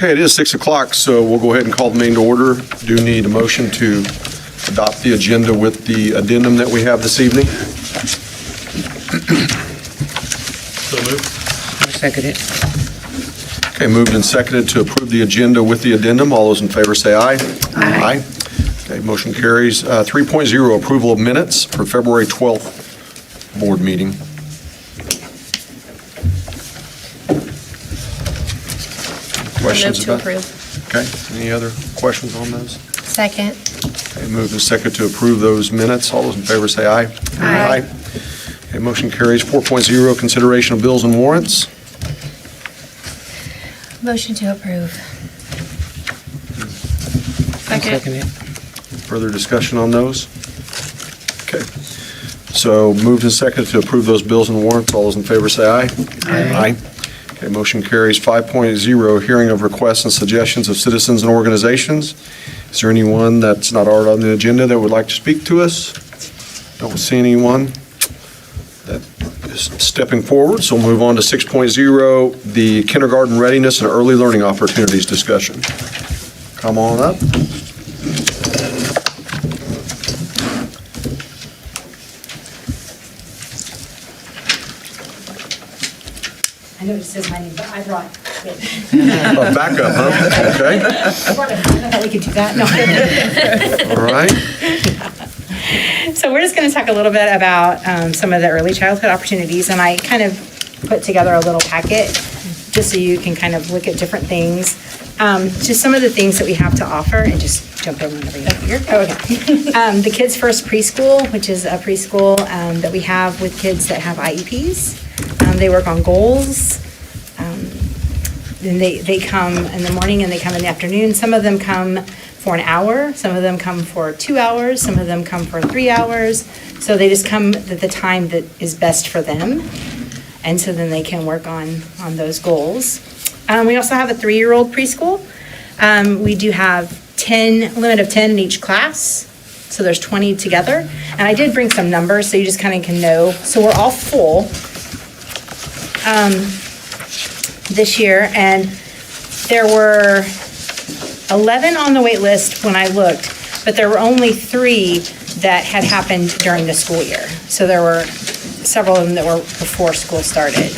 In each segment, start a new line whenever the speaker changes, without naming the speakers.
Okay, it is 6 o'clock, so we'll go ahead and call the meeting to order. Do need a motion to adopt the agenda with the addendum that we have this evening.
So moved.
I'll second it.
Okay, moved and seconded to approve the agenda with the addendum. All those in favor say aye.
Aye.
Okay, motion carries. 3.0, approval of minutes for February 12th board meeting. Questions
Move to
about?
approve.
Okay, any other questions on those?
Second.
Okay, moved and seconded to approve those minutes. All those in favor say aye.
Aye.
Okay, motion carries. 4.0, consideration of bills and warrants.
Motion to approve.
I'll second it.
Further discussion on those? Okay. So moved and seconded to approve those bills and warrants. All those in favor say aye.
Aye.
Okay, motion carries. 5.0, hearing of requests and suggestions of citizens and organizations. Is there anyone that's not already on the agenda that would like to speak to us? Don't see anyone that is stepping forward, so we'll move on to 6.0, the kindergarten readiness and early learning opportunities discussion. Come on up.
I know it says my name, but I brought it.
Backup, huh? Okay,
I brought it. I don't know how we could do that. No.
all right.
So we're just going to talk a little bit about some of the early childhood opportunities, and I kind of put together a little packet just so you can kind of look at different things. Just some of the things that we have to offer, and just jump in whenever you're. Oh, okay. The Kids First Preschool, which is a preschool that we have with kids that have IEPs. They work on goals. And they come in the morning and they come in the afternoon. Some of them come for an hour, some of them come for 2 hours, some of them come for 3 hours. So they just come at the time that is best for them. And so then they can work on those goals. We also have a 3-year-old preschool. We do have limit of 10 in each class. So there's 20 together. And I did bring some numbers so you just kind of can know. So we're all full this year. And there were 11 on the wait list when I looked, but there were only 3 that had happened during the school year. So there were several of them that were before school started.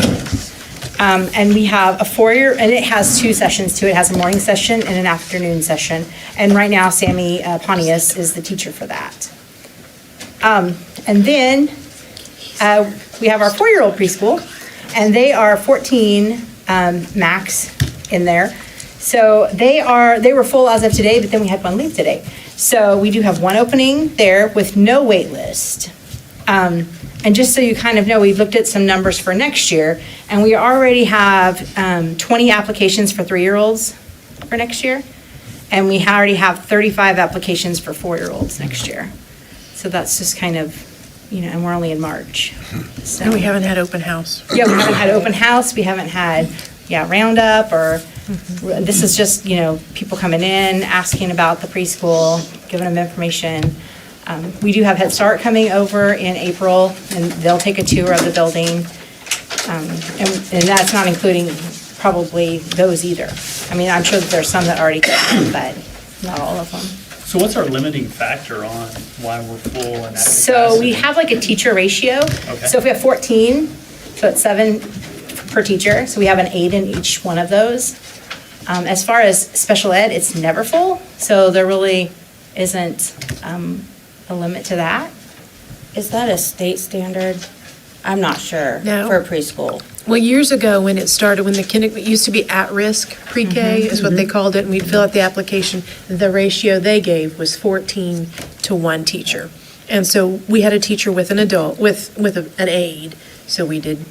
And we have a 4-year, and it has 2 sessions too. It has a morning session and an afternoon session. And right now, Sammy Pontius is the teacher for that. And then we have our 4-year-old preschool, and they are 14 max in there. So they were full as of today, but then we had one leave today. So we do have one opening there with no wait list. And just so you kind of know, we've looked at some numbers for next year, and we already have 20 applications for 3-year-olds for next year. And we already have 35 applications for 4-year-olds next year. So that's just kind of, and we're only in March. So.
And we haven't had open house.
Yeah, we haven't had open house, we haven't had, roundup, or this is just, people coming in, asking about the preschool, giving them information. We do have Head Start coming over in April, and they'll take a tour of the building. And that's not including probably those either. I mean, I'm sure that there's some that already came, but not all of them.
So what's our limiting factor on why we're full and at
So we
capacity?
have like a teacher ratio.
Okay.
So if we have 14, so it's 7 per teacher. So we have an 8 in each one of those. As far as special ed, it's never full. So there really isn't a limit to that.
Is that a state standard? I'm not sure.
No.
For preschool.
Well, years ago, when it started, when it used to be at-risk pre-K is what they called it, and we'd fill out the application, the ratio they gave was 14 to 1 teacher. And so we had a teacher with an adult, with an aide, so we did,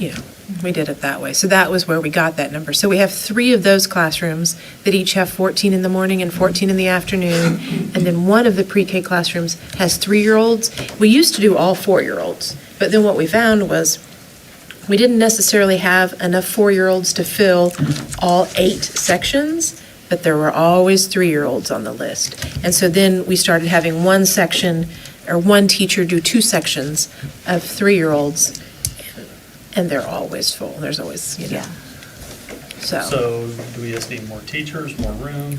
we did it that way. So that was where we got that number. So we have 3 of those classrooms that each have 14 in the morning and 14 in the afternoon. And then one of the pre-K classrooms has 3-year-olds. We used to do all 4-year-olds, but then what we found was we didn't necessarily have enough 4-year-olds to fill all 8 sections, but there were always 3-year-olds on the list. And so then we started having one section, or one teacher do 2 sections of 3-year-olds, and they're always full. There's always,
So do we just need more teachers, more room?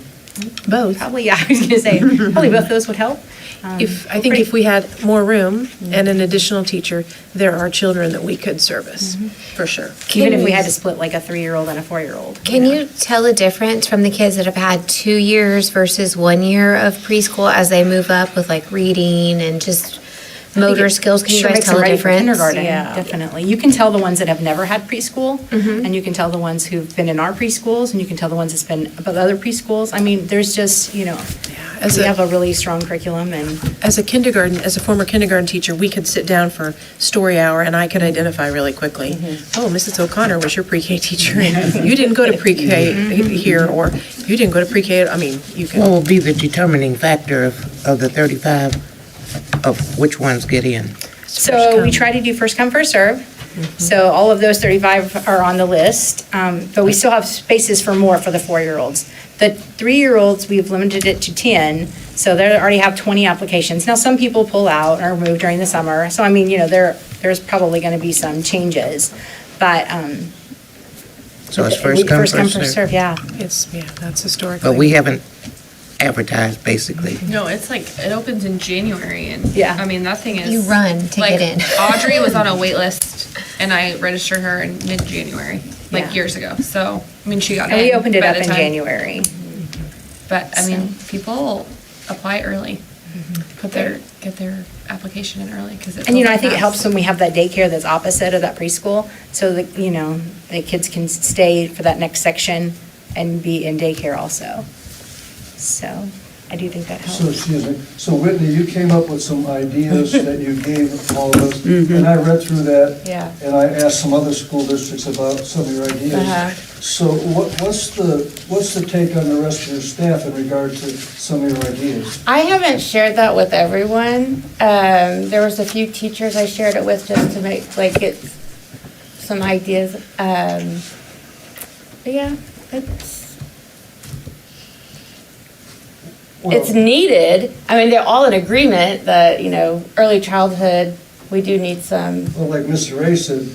Both.
Probably, yeah, I was going to say, probably both those would help.
I think if we had more room and an additional teacher, there are children that we could service, for sure.
Even if we had to split like a 3-year-old and a 4-year-old.
Can you tell the difference from the kids that have had 2 years versus 1 year of preschool as they move up with like reading and just motor skills? Can you
Sure
guys
makes
tell
them
the
ready for
difference?
kindergarten,
Yeah.
definitely. You can tell the ones that have never had preschool, and you can tell the ones who've been in our preschools, and you can tell the ones that's been about other preschools. I mean, there's just,
As
we
a-
have a really strong curriculum, and
As a former kindergarten teacher, we could sit down for story hour and I could identify really quickly, oh, Mrs. O'Connor was your pre-K teacher, and you didn't go to pre-K here, or you didn't go to pre-K, I mean, you
What
can,
will be the determining factor of the 35, of which ones get in?
so we try to do first come, first serve. So all of those 35 are on the list, but we still have spaces for more for the 4-year-olds. The 3-year-olds, we've limited it to 10, so they already have 20 applications. Now, some people pull out or move during the summer, so I mean, there's probably going to be some changes, but.
So it's first come,
First come,
first
first
serve.
serve, yeah.
that's historically.
But we haven't advertised, basically.
No, it's like, it opens in January and.
Yeah.
I mean, that thing is.
You run to
like,
get in.
Audrey was on a wait list and I registered her in mid-January,
Yeah.
like years ago. So, I mean, she got in.
And we opened it
by
up
the
in
time-
January.
But, I mean, people apply early. Get their application in early because it's.
And, I think it helps when we have that daycare that's opposite of that preschool, so that, the kids can stay for that next section and be in daycare also. So I do think that
So,
helps.
excuse me, so Whitney, you came up with some ideas that you gave all of us, and I read through that.
Yeah.
And I asked some other school districts about some of your ideas. So what's the take on the rest of your staff in regard to some of your ideas?
I haven't shared that with everyone. There was a few teachers I shared it with just to get some ideas. But yeah, it's needed. I mean, they're all in agreement that, early childhood, we do need some.
Well, like Mr. Ray said,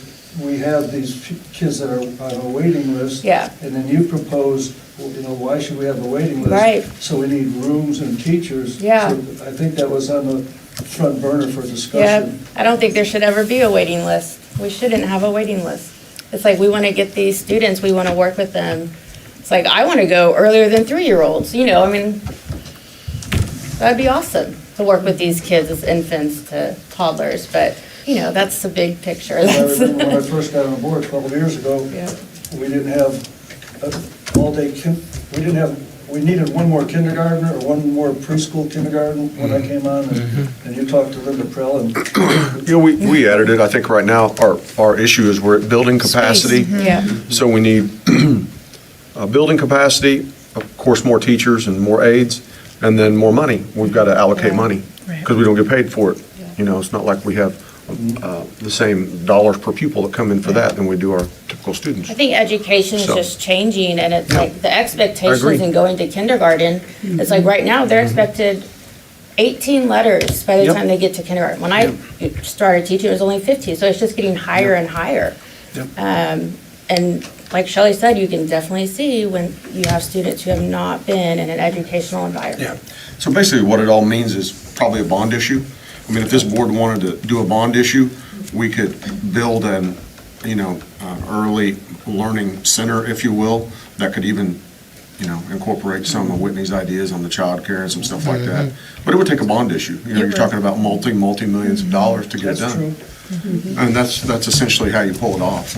we have these kids that are on a waiting list.
Yeah.
And then you propose, well, why should we have a waiting list?
Right.
So we need rooms and teachers.
Yeah.
So I think that was on the front burner for
Yeah,
discussion.
I don't think there should ever be a waiting list. We shouldn't have a waiting list. It's like, we want to get these students, we want to work with them. It's like, I want to go earlier than 3-year-olds, I mean, that'd be awesome to work with these kids as infants to toddlers, but, that's the big picture.
I remember when I first got on board 12 years ago,
Yeah.
we didn't have all-day, we needed one more kindergartner or one more preschool kindergarten when I came on, and you talked to Linda Prell, and
We added it. I think right now, our issue is we're at building capacity.
Yeah.
So we need building capacity, of course, more teachers and more aides, and then more money. We've got to allocate money because we don't get paid for it. It's not like we have the same dollars per pupil that come in for that than we do our typical students.
I think education is
So-
just changing, and it's like the
I agree.
expectations in going to kindergarten. It's like right now, they're expected 18 letters by the
Yep.
time they get to kindergarten. When I started teaching, it was only 15, so it's just getting higher and higher.
Yep.
And like Shelley said, you can definitely see when you have students who have not been in an educational environment.
Yeah. So basically, what it all means is probably a bond issue. I mean, if this board wanted to do a bond issue, we could build an early learning center, if you will, that could even, incorporate some of Whitney's ideas on the childcare and some stuff like that. But it would take a bond issue. You're talking about multi-millions of dollars to get it
that's
done.
true.
And that's essentially how you pull it off.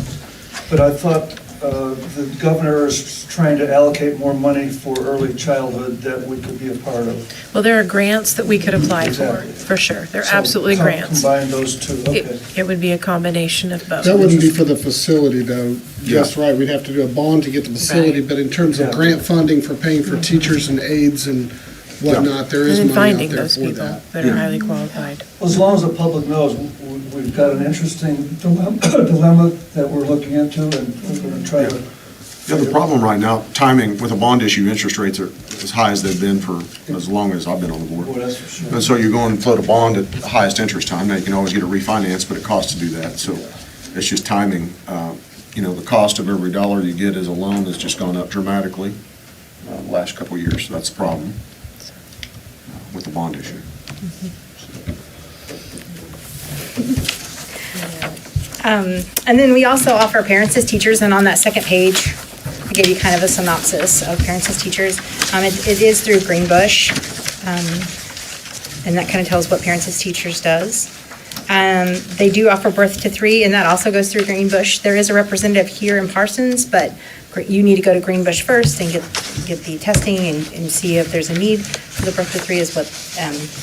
But I thought the governor is trying to allocate more money for early childhood that we could be a part of.
Well, there are grants that we could apply for,
Exactly.
for sure. There are
So
absolutely grants.
Combine those two, okay.
It would be a combination of both.
That wouldn't be for the facility, though. Just right, we'd have to do a bond to get the facility,
Right.
but in terms of
Yeah.
grant funding for paying for teachers and aides and whatnot, there is
And then
money out
finding
there
those
for
people
that.
that are highly qualified.
Well, as long as the public knows, we've got an interesting dilemma that we're looking into, and we're going to try to.
The other problem right now, timing with a bond issue, interest rates are as high as they've been for as long as I've been on the board.
Well, that's for sure.
And so you go and float a bond at the highest interest time. Now, you can always get a refinance, but it costs to do that. So it's just timing. the cost of every dollar you get as a loan has just gone up dramatically the last couple of years, so that's the problem with the bond issue.
And then we also offer parents as teachers, and on that second page, I gave you kind of a synopsis of parents as teachers. It is through Greenbush, and that kind of tells what parents as teachers does. They do offer birth to 3, and that also goes through Greenbush. There is a representative here in Parsons, but you need to go to Greenbush first and get the testing and see if there's a need for the birth to 3 is what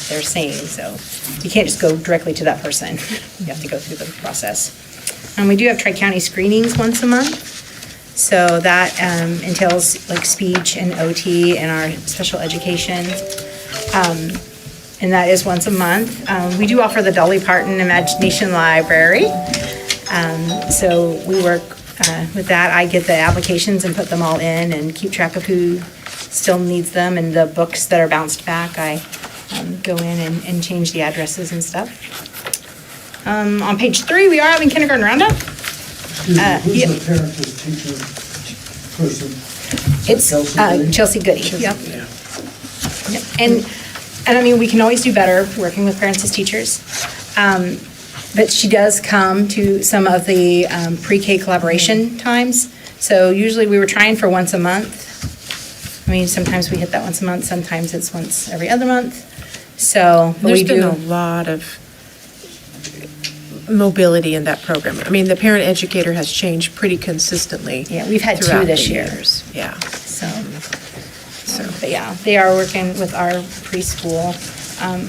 they're saying. So you can't just go directly to that person. You have to go through the process. We do have tri-county screenings once a month. So that entails like speech and OT and our special education. And that is once a month. We do offer the Dolly Parton Imagination Library. So we work with that. I get the applications and put them all in and keep track of who still needs them, and the books that are bounced back, I go in and change the addresses and stuff. On page 3, we are having kindergarten roundup.
Who's the parent as teacher person?
It's Chelsea Goody, yep. Yep. And I mean, we can always do better working with parents as teachers. But she does come to some of the pre-K collaboration times. So usually we were trying for once a month. I mean, sometimes we hit that once a month, sometimes it's once every other month. So, but we
There's
do.
been a lot of mobility in that program. I mean, the parent educator has changed pretty consistently.
Yeah, we've had 2
throughout
this
the
year.
years. Yeah.
So, but yeah, they are working with our preschool.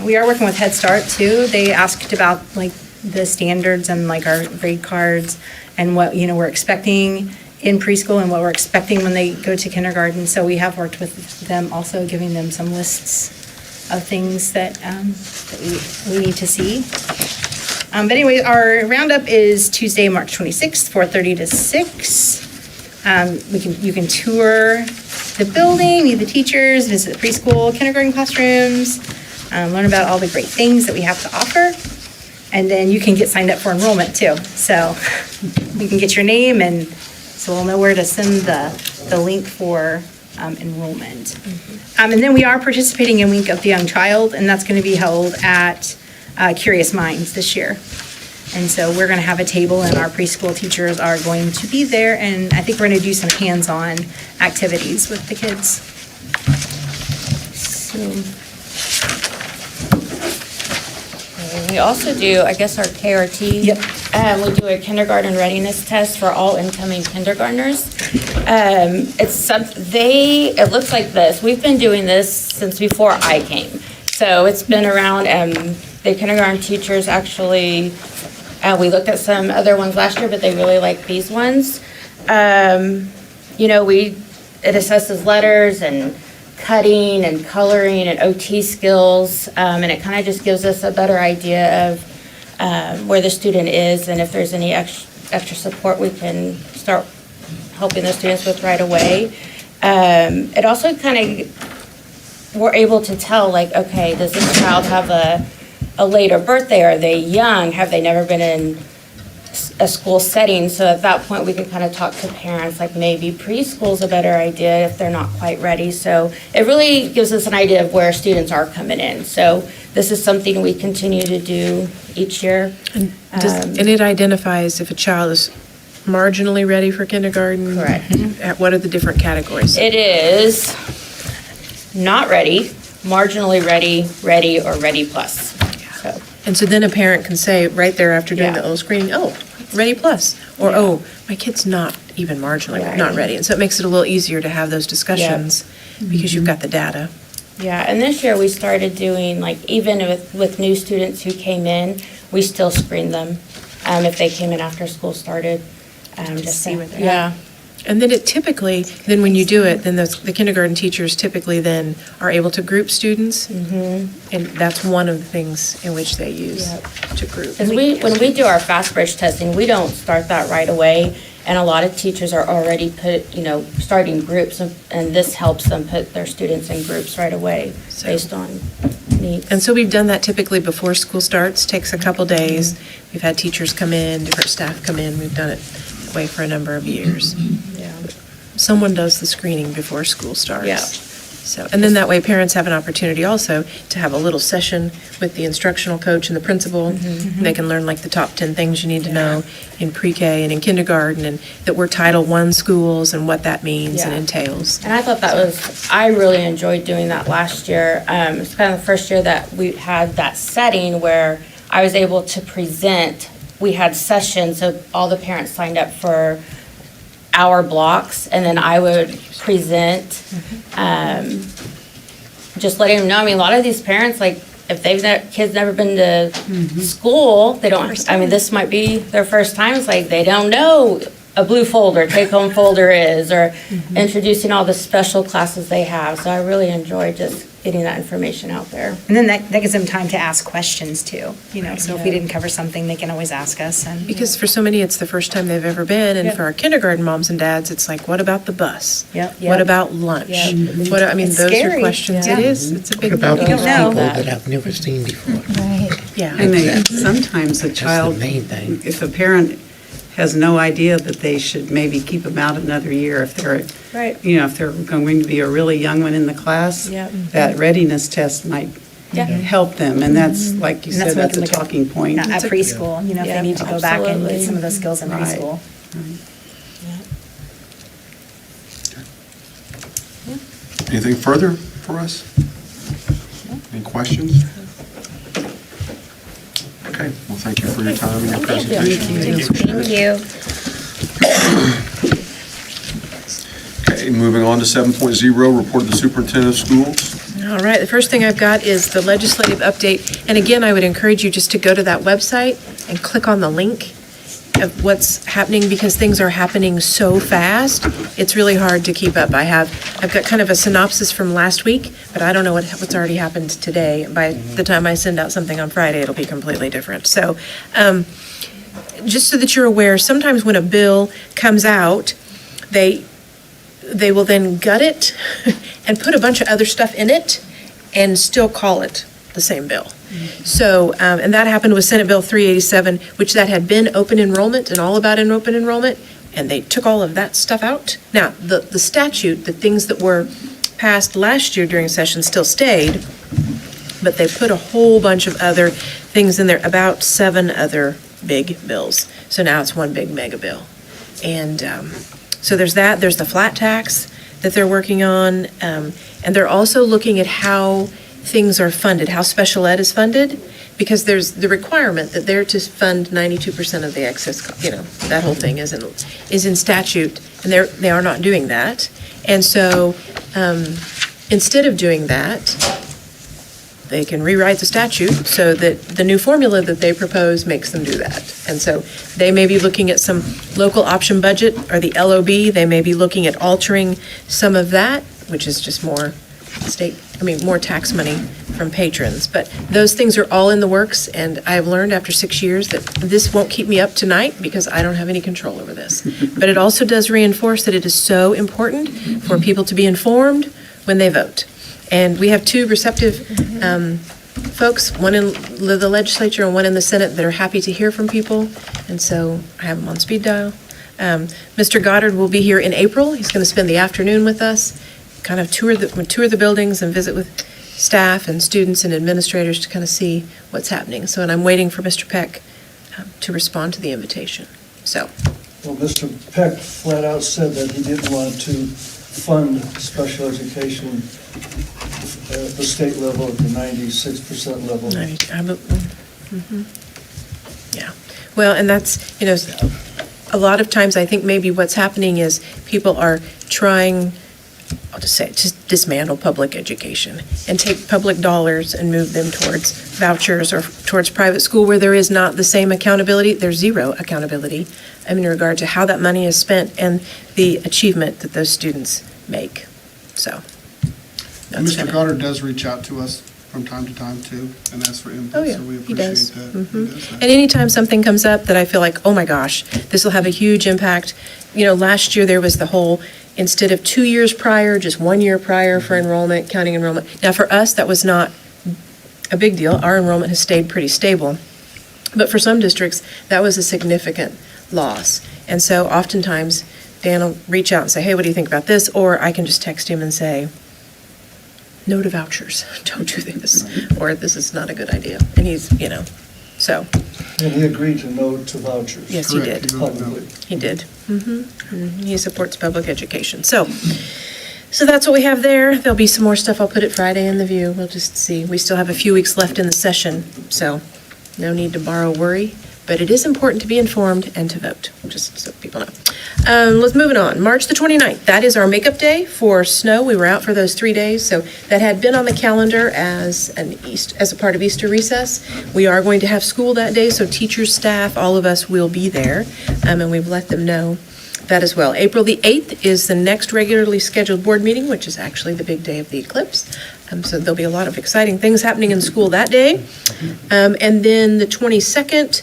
We are working with Head Start too. They asked about like the standards and like our grade cards and what, we're expecting in preschool and what we're expecting when they go to kindergarten. So we have worked with them also, giving them some lists of things that we need to see. But anyway, our roundup is Tuesday, March 26th, 4:30 to 6. You can tour the building, meet the teachers, visit the preschool, kindergarten classrooms, learn about all the great things that we have to offer. And then you can get signed up for enrollment too. So you can get your name, and so we'll know where to send the link for enrollment. And then we are participating in Week of the Young Child, and that's going to be held at Curious Minds this year. And so we're going to have a table, and our preschool teachers are going to be there, and I think we're going to do some hands-on activities with the kids.
We also do, I guess, our KRT.
Yep.
We do a kindergarten readiness test for all incoming kindergartners. It looks like this. We've been doing this since before I came. So it's been around, the kindergarten teachers actually, we looked at some other ones last year, but they really like these ones. It assesses letters and cutting and coloring and OT skills, and it kind of just gives us a better idea of where the student is, and if there's any extra support we can start helping the students with right away. It also kind of, we're able to tell, like, okay, does this child have a later birthday? Are they young? Have they never been in a school setting? So at that point, we can kind of talk to parents, like maybe preschool's a better idea if they're not quite ready. So it really gives us an idea of where students are coming in. So this is something we continue to do each year.
And it identifies if a child is marginally ready for kindergarten?
Correct.
What are the different categories?
It is not ready, marginally ready, ready, or ready plus. So,
And so then a parent can say, right there after doing
Yeah.
the little screening, oh, ready plus, or, oh, my kid's not even marginally,
Right.
not ready. And so it makes it a little easier to have those discussions because you've got the data.
yeah, and this year we started doing, like, even with new students who came in, we still screened them if they came in after school started. Just
see
to-
where they're
Yeah.
And then it typically, then when you do it, then the kindergarten teachers typically then are able to group students. And that's one of the things in which they use
Yep.
to group.
Because when we do our fast bridge testing, we don't start that right away. And a lot of teachers are already starting groups, and this helps them put their students in groups right away based on needs.
And so we've done that typically before school starts, takes a couple days. We've had teachers come in, different staff come in, we've done it way for a number of years.
Yeah.
Someone does the screening before school starts.
Yeah.
So, and then that way parents have an opportunity also to have a little session with the instructional coach and the principal. They can learn like the top 10 things you need to know in pre-K and in kindergarten, and that we're Title I schools and what that means and
Yeah.
entails.
And I thought I really enjoyed doing that last year. It's kind of the first year that we had that setting where I was able to present. We had sessions, so all the parents signed up for hour blocks, and then I would present, just letting them know. I mean, a lot of these parents, like, if kids never been to school, they don't, I mean, this might be their first time. It's like, they don't know a blue folder, take-home folder is, or introducing all the special classes they have. So I really enjoy just getting that information out there.
And then that gives them time to ask questions too, so if we didn't cover something, they can always ask us and.
Because for so many, it's the first time they've ever been, and
Yep.
for our kindergarten moms and dads, it's like, what about the bus?
Yep.
What
Yep.
about lunch?
Yep.
What, I mean,
It's
those are
scary.
questions.
Yeah.
It is, it's a
What
big
about
deal.
those
don't know.
people
that.
that I've never seen before?
Yeah.
And sometimes a child,
main thing.
if a parent has no idea that they should maybe keep them out another year if they're,
Right.
if they're going to be a really young one in the class,
Yep.
that readiness test might
Yeah.
help them. And that's, like you
And that's
said, that's a
what we can look at.
talking point.
At preschool, if
Yeah,
they need to go back and
absolutely.
get some of those skills in
Right.
preschool.
Anything further for us? Any questions? Okay, well, thank you for your time and your presentation.
Thank you.
Okay, moving on to 7.0, report of the superintendent of schools.
All right, the first thing I've got is the legislative update. And again, I would encourage you just to go to that website and click on the link of what's happening, because things are happening so fast. It's really hard to keep up. I've got kind of a synopsis from last week, but I don't know what's already happened today. By the time I send out something on Friday, it'll be completely different. So, just so that you're aware, sometimes when a bill comes out, they will then gut it and put a bunch of other stuff in it and still call it the same bill. So, and that happened with Senate Bill 387, which that had been open enrollment and all about an open enrollment, and they took all of that stuff out. Now, the statute, the things that were passed last year during session still stayed, but they put a whole bunch of other things in there, about 7 other big bills. So now it's one big mega bill. And so there's that, there's the flat tax that they're working on, and they're also looking at how things are funded, how special ed is funded, because there's the requirement that they're to fund 92% of the excess, that whole thing is in statute, and they are not doing that. And so instead of doing that, they can rewrite the statute so that the new formula that they propose makes them do that. And so they may be looking at some local option budget, or the LOB, they may be looking at altering some of that, which is just more more tax money from patrons. But those things are all in the works, and I've learned after 6 years that this won't keep me up tonight because I don't have any control over this. But it also does reinforce that it is so important for people to be informed when they vote. And we have 2 receptive folks, one in the legislature and one in the Senate, that are happy to hear from people, and so I have them on speed dial. Mr. Goddard will be here in April. He's going to spend the afternoon with us, kind of tour the buildings and visit with staff and students and administrators to kind of see what's happening. So, and I'm waiting for Mr. Peck to respond to the invitation. So,
Well, Mr. Peck flat out said that he didn't want to fund special education at the state level at the 96% level.
yeah. Well, and that's, a lot of times I think maybe what's happening is people are trying, I'll just say it, just dismantle public education and take public dollars and move them towards vouchers or towards private school where there is not the same accountability. There's zero accountability in regard to how that money is spent and the achievement that those students make. So. that's
Mr.
kinda-
Goddard does reach out to us from time to time too, and ask for input.
Oh, yeah,
So we
he does.
appreciate that.
Mhm.
He does that.
And anytime something comes up that I feel like, oh my gosh, this will have a huge impact. Last year there was the whole, instead of 2 years prior, just 1 year prior for enrollment, counting enrollment. Now, for us, that was not a big deal. Our enrollment has stayed pretty stable. But for some districts, that was a significant loss. And so oftentimes, Dan will reach out and say, hey, what do you think about this? Or I can just text him and say, no to vouchers, don't do this, or this is not a good idea. And he's, so,
And he agreed to no to vouchers.
yes, he
Correct.
did.
Publicly.
He did. He supports public education. So that's what we have there. There'll be some more stuff. I'll put it Friday in the View. We'll just see. We still have a few weeks left in the session, so no need to borrow worry. But it is important to be informed and to vote, just so people know. Let's move it on. March the 29th, that is our makeup day for snow. We were out for those 3 days, so that had been on the calendar as a part of Easter recess. We are going to have school that day, so teachers, staff, all of us will be there, and we've let them know that as well. April the 8th is the next regularly scheduled board meeting, which is actually the big day of the eclipse. So there'll be a lot of exciting things happening in school that day. And then the 22nd,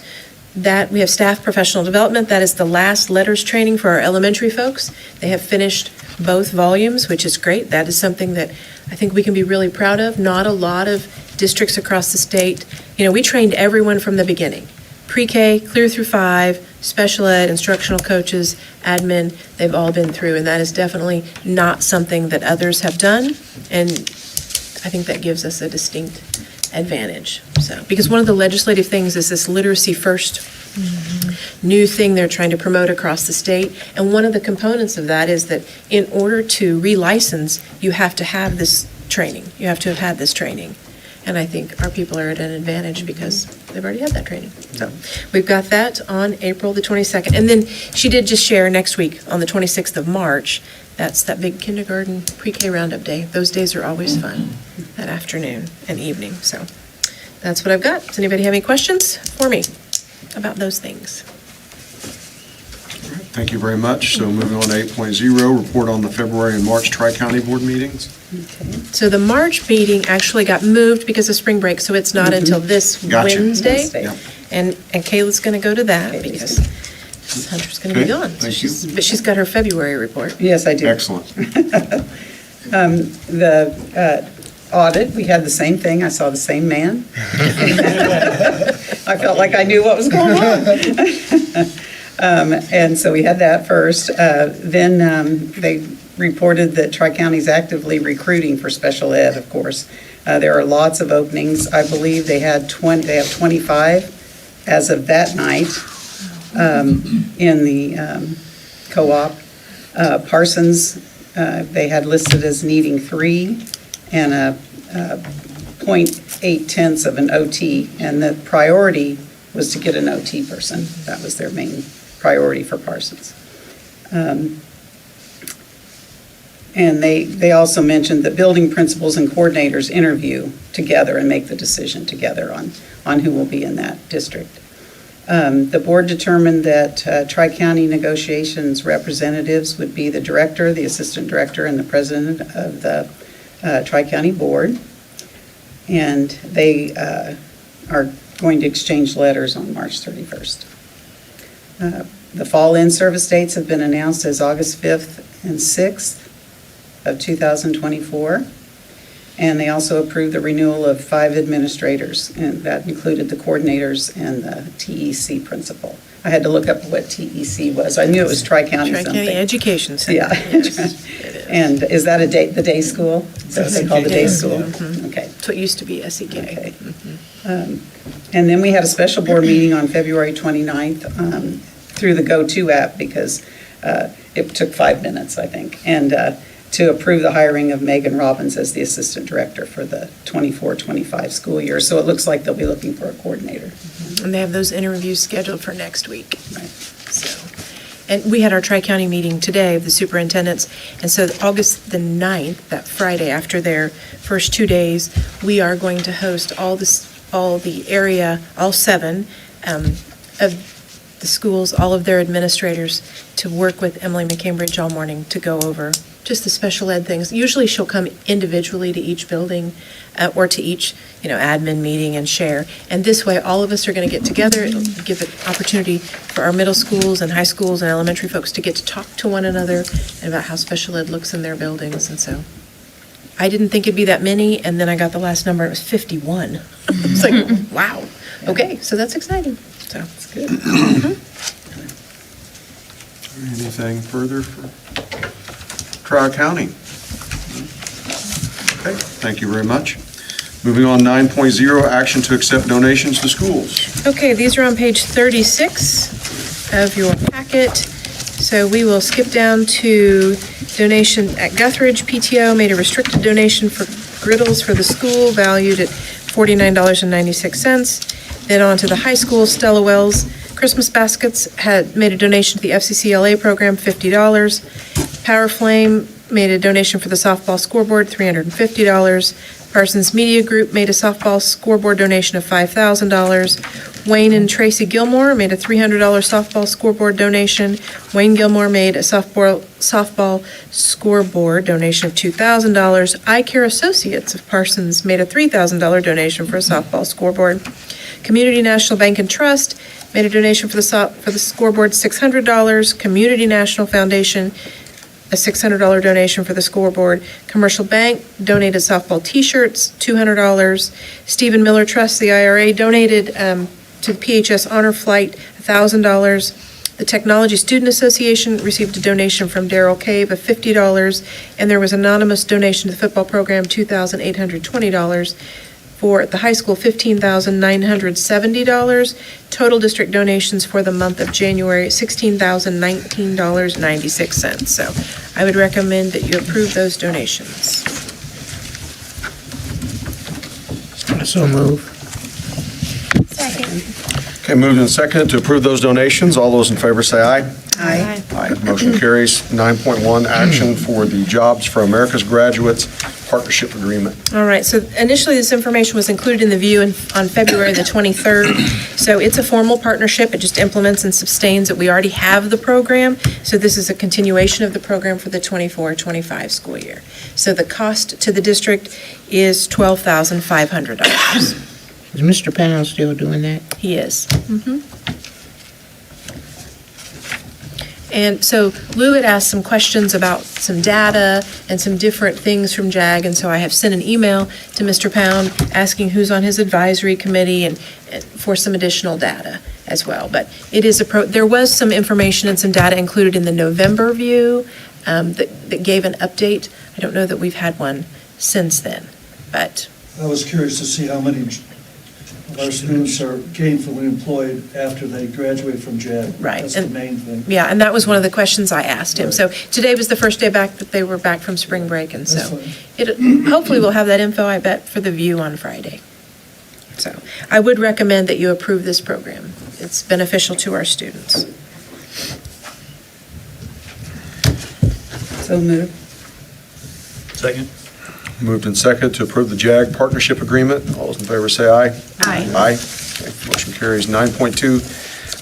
that we have staff professional development. That is the last letters training for our elementary folks. They have finished both volumes, which is great. That is something that I think we can be really proud of. Not a lot of districts across the state. We trained everyone from the beginning. Pre-K, clear through 5, special ed, instructional coaches, admin, they've all been through. And that is definitely not something that others have done. And I think that gives us a distinct advantage. So, because one of the legislative things is this literacy first new thing they're trying to promote across the state. And one of the components of that is that in order to relicense, you have to have this training. You have to have had this training. And I think our people are at an advantage because they've already had that training. So we've got that on April the 22nd. And then she did just share next week on the 26th of March. That's that big kindergarten pre-K roundup day. Those days are always fun, that afternoon and evening. So that's what I've got. Does anybody have any questions for me about those things?
Thank you very much. So moving on to 8.0, report on the February and March Tri-County Board meetings.
So the March meeting actually got moved because of spring break, so it's not until this
Gotcha.
Wednesday.
Yep.
And Kayla's going to go to that because Hunter's going to be
Okay,
gone.
thank you.
But she's got her February report.
Yes, I do.
Excellent.
The audit, we had the same thing. I saw the same man. I felt like I knew what was going on. And so we had that first. Then they reported that Tri-County's actively recruiting for special ed, of course. There are lots of openings. I believe they have 25 as of that night in the co-op. Parsons, they had listed as needing 3 and a 0.8 tenths of an OT, and the priority was to get an OT person. That was their main priority for Parsons. And they also mentioned that building principals and coordinators interview together and make the decision together on who will be in that district. The board determined that Tri-County negotiations representatives would be the director, the assistant director, and the president of the Tri-County board. And they are going to exchange letters on March 31st. The fall in-service dates have been announced as August 5th and 6th of 2024. And they also approved the renewal of 5 administrators, and that included the coordinators and the TEC principal. I had to look up what TEC was. I knew it was Tri-County something.
Tri-County Education Center.
Yeah.
Yes, it is.
And is that the day school? Is that what they call the day school? Okay.
That's what used to be SEK.
Okay. And then we had a special board meeting on February 29th through the GoTo app because it took 5 minutes, I think, and to approve the hiring of Megan Robbins as the assistant director for the 24-25 school year. So it looks like they'll be looking for a coordinator.
And they have those interviews scheduled for next week.
Right.
So, and we had our Tri-County meeting today of the superintendents, and so August the 9th, that Friday after their first 2 days, we are going to host all the area, all 7 of the schools, all of their administrators, to work with Emily McCambridge all morning to go over just the special ed things. Usually she'll come individually to each building or to each, admin meeting and share. And this way, all of us are going to get together. It'll give an opportunity for our middle schools and high schools and elementary folks to get to talk to one another and about how special ed looks in their buildings. And so I didn't think it'd be that many, and then I got the last number, it was 51. It's like, wow. Okay, so that's exciting. So it's good.
Anything further for Tri-County? Okay, thank you very much. Moving on, 9.0, action to accept donations to schools.
Okay, these are on page 36 of your packet. So we will skip down to donation at Guthridge. PTO made a restricted donation for griddles for the school valued at $49.96. Then on to the high school, Stella Wells Christmas Baskets had made a donation to the FCCLA program, $50. Power Flame made a donation for the softball scoreboard, $350. Parsons Media Group made a softball scoreboard donation of $5,000. Wayne and Tracy Gilmore made a $300 softball scoreboard donation. Wayne Gilmore made a softball scoreboard donation of $2,000. Eye Care Associates of Parsons made a $3,000 donation for a softball scoreboard. Community National Bank and Trust made a donation for the scoreboard, $600. Community National Foundation, a $600 donation for the scoreboard. Commercial Bank donated softball T-shirts, $200. Stephen Miller Trust, the IRA, donated to the PHS Honor Flight, $1,000. The Technology Student Association received a donation from Darrell Cave of $50, and there was anonymous donation to the football program, $2,820. For the high school, $15,970. Total district donations for the month of January, $16,019.96. So I would recommend that you approve those donations.
So move.
Okay, moved and seconded to approve those donations. All those in favor say aye.
Aye.
Aye. Motion carries. 9.1, action for the Jobs for America's Graduates Partnership Agreement.
All right, so initially this information was included in the view on February the 23rd. So it's a formal partnership. It just implements and sustains that we already have the program. So this is a continuation of the program for the 24-25 school year. So the cost to the district is $12,500.
Is Mr. Pound still doing that?
He is. And so Lou had asked some questions about some data and some different things from JAG, and so I have sent an email to Mr. Pound asking who's on his advisory committee and for some additional data as well. But it is there was some information and some data included in the November view that gave an update. I don't know that we've had one since then, but.
I was curious to see how many of our students are gainfully employed after they graduate from JAG.
Right.
That's the main thing.
Yeah, and that was one of the questions I asked him.
Right.
So today was the first day back that they were back from spring break, and so
That's
hopefully we'll have that info, I bet, for the view on Friday. So I would recommend that you approve this program. It's beneficial to our students.
So moved.
Second.
Moved and seconded to approve the JAG Partnership Agreement. All those in favor say aye.
Aye.
Aye. Okay, motion carries. 9.2,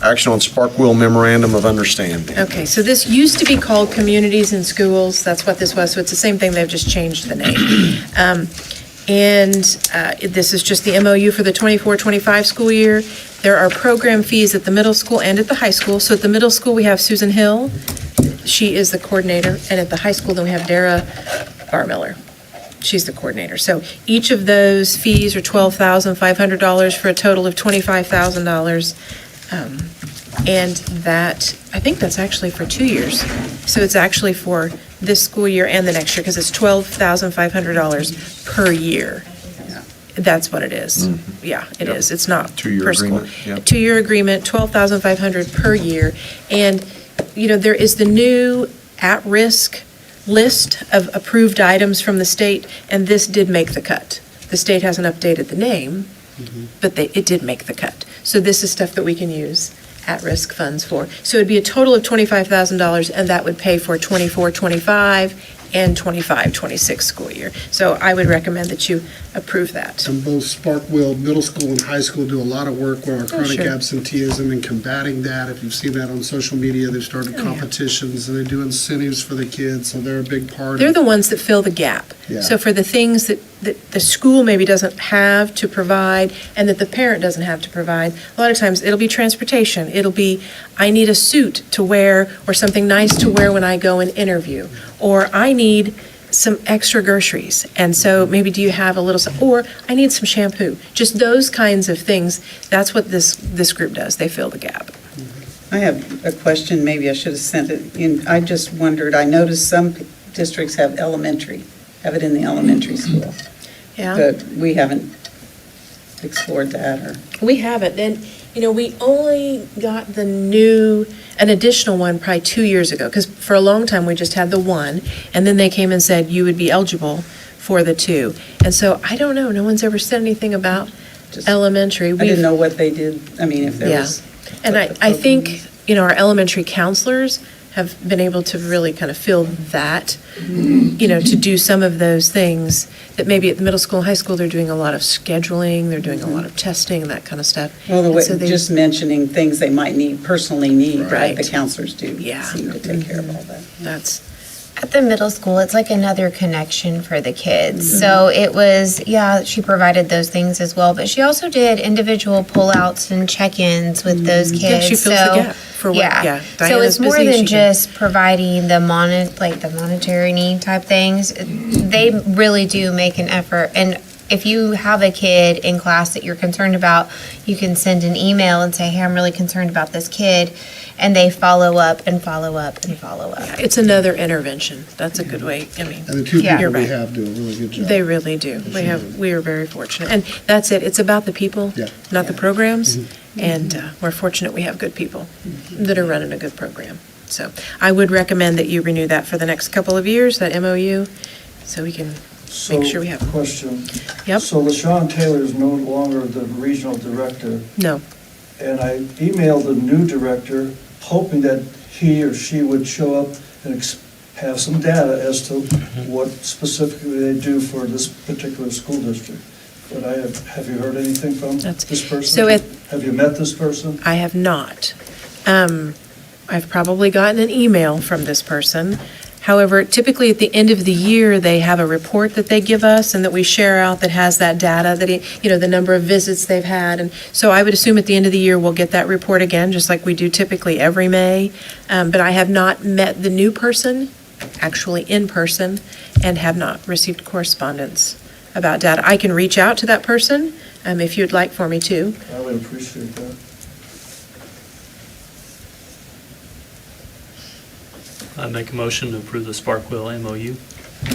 action on Sparkville Memorandum of Understanding.
Okay, so this used to be called Communities in Schools. That's what this was. So it's the same thing. They've just changed the name. This is just the MOU for the 24-25 school year. There are program fees at the middle school and at the high school. So at the middle school, we have Susan Hill. She is the coordinator. And at the high school, then we have Dara Barmiller. She's the coordinator. So each of those fees are $12,500 for a total of $25,000. And that, I think that's actually for 2 years. So it's actually for this school year and the next year, because it's $12,500 per year. That's what it is. Yeah, it is. It's not
Two-year
per school.
agreement, yep.
2-year agreement, $12,500 per year. And, you know, there is the new at-risk list of approved items from the state, and this did make the cut. The state hasn't updated the name, but it did make the cut. So this is stuff that we can use at-risk funds for. So it'd be a total of $25,000, and that would pay for 24-25 and 25-26 school year. So I would recommend that you approve that.
And both Sparkville Middle School and High School do a lot of work with our chronic
sure.
absenteeism and combating that. If you've seen that on social media, they've started
yeah.
competitions and they do incentives for the kids, so they're a big part
They're
of
the ones that fill the gap.
Yeah.
So for the things that the school maybe doesn't have to provide and that the parent doesn't have to provide, a lot of times it'll be transportation. It'll be, I need a suit to wear or something nice to wear when I go and interview. Or I need some extra groceries. And so maybe do you have a little, or I need some shampoo. Just those kinds of things. That's what this group does. They fill the gap.
I have a question, maybe I should have sent it in. I just wondered, I noticed some districts have it in the elementary school.
Yeah.
But we haven't explored that, or,
We haven't, and, we only got an additional one probably 2 years ago, because for a long time, we just had the one, and then they came and said you would be eligible for the two. And so, I don't know, no one's ever said anything about
just,
elementary.
I didn't know what they did, I mean, if there
Yeah.
was.
And I think, our elementary counselors have been able to really kind of fill that, to do some of those things that maybe at the middle school and high school, they're doing a lot of scheduling, they're doing a lot of testing and that kind of stuff.
Well, the
And
way,
so they-
just mentioning things they might personally need, right?
Right.
The counselors do
Yeah.
seem to take care of all that.
That's,
At the middle school, it's like another connection for the kids. So it was, she provided those things as well, but she also did individual pullouts and check-ins with those kids.
yeah, she fills the
So,
gap for what,
Yeah. So
Diana's
it's more
busy,
than
she can-
just providing the monetary need type things. They really do make an effort. And if you have a kid in class that you're concerned about, you can send an email and say, hey, I'm really concerned about this kid. And they follow up and follow up and follow up.
it's another intervention. That's a good way,
And the two
Yeah.
people
You're
we
right.
have do a really good job.
They really do. We are very fortunate. And that's it. It's about the people,
Yeah.
not the programs. And we're fortunate we have good people that are running a good program. So I would recommend that you renew that for the next couple of years, that MOU, so we can make sure we have.
Question.
Yep.
So LaShawn Taylor is no longer the regional director,
No.
and I emailed the new director hoping that he or she would show up and have some data as to what specifically they do for this particular school district. But have you heard anything from this person?
so
Have you met this person?
I have not. I've probably gotten an email from this person. However, typically at the end of the year, they have a report that they give us and that we share out that has that data, that, the number of visits they've had. And so I would assume at the end of the year, we'll get that report again, just like we do typically every May. But I have not met the new person, actually in person, and have not received correspondence about data. I can reach out to that person if you'd like for me to.
I would appreciate that.
I make a motion to approve the Sparkwell MOU.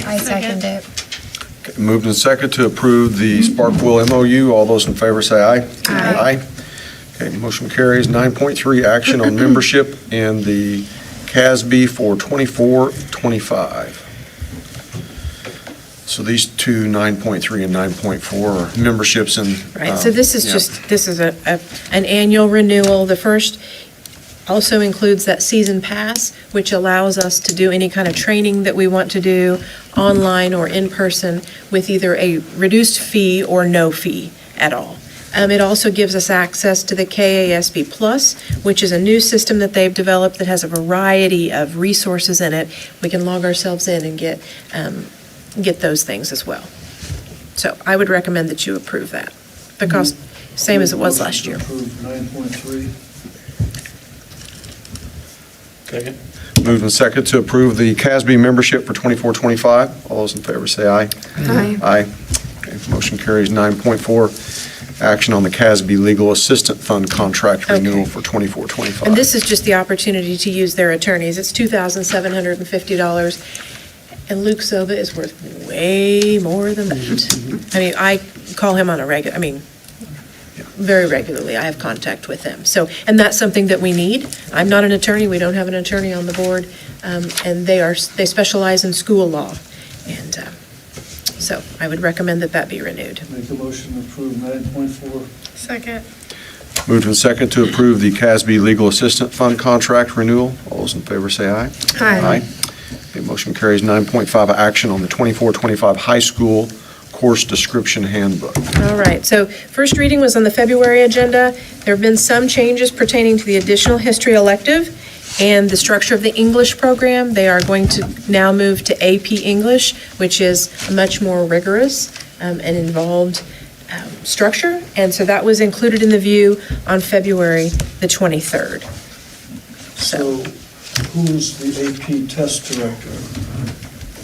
I second it.
Okay, moved and second to approve the Sparkville MOU. All those in favor say aye. Aye. Okay, motion carries. 9.3, action on membership in the CASB for 24-25. So these two, 9.3 and 9.4, are memberships in.
Right, so this is
yeah.
this is an annual renewal. The first also includes that season pass, which allows us to do any kind of training that we want to do, online or in person, with either a reduced fee or no fee at all. It also gives us access to the KASB Plus, which is a new system that they've developed that has a variety of resources in it. We can log ourselves in and get those things as well. So I would recommend that you approve that. The cost, same as it was last year.
Approve 9.3.
Second.
Moved and second to approve the CASB membership for 24-25. All those in favor say aye.
Aye.
Aye. Okay, motion carries. 9.4, action on the CASB Legal Assistant Fund contract renewal for 24-25.
And this is just the opportunity to use their attorneys. It's $2,750. And Luke Silva is worth way more than that. I mean, I call him on a very regularly. I have contact with them. So, and that's something that we need. I'm not an attorney. We don't have an attorney on the board. And they specialize in school law. And so I would recommend that be renewed.
Make a motion to approve 9.4.
Second.
Moved and second to approve the CASB Legal Assistant Fund contract renewal. All those in favor say aye.
Aye.
Okay, motion carries. 9.5, action on the 24-25 high school course description handbook.
All right, so first reading was on the February agenda. There have been some changes pertaining to the additional history elective and the structure of the English program. They are going to now move to AP English, which is a much more rigorous and involved structure. And so that was included in the view on February the 23rd.
So who's the AP test director?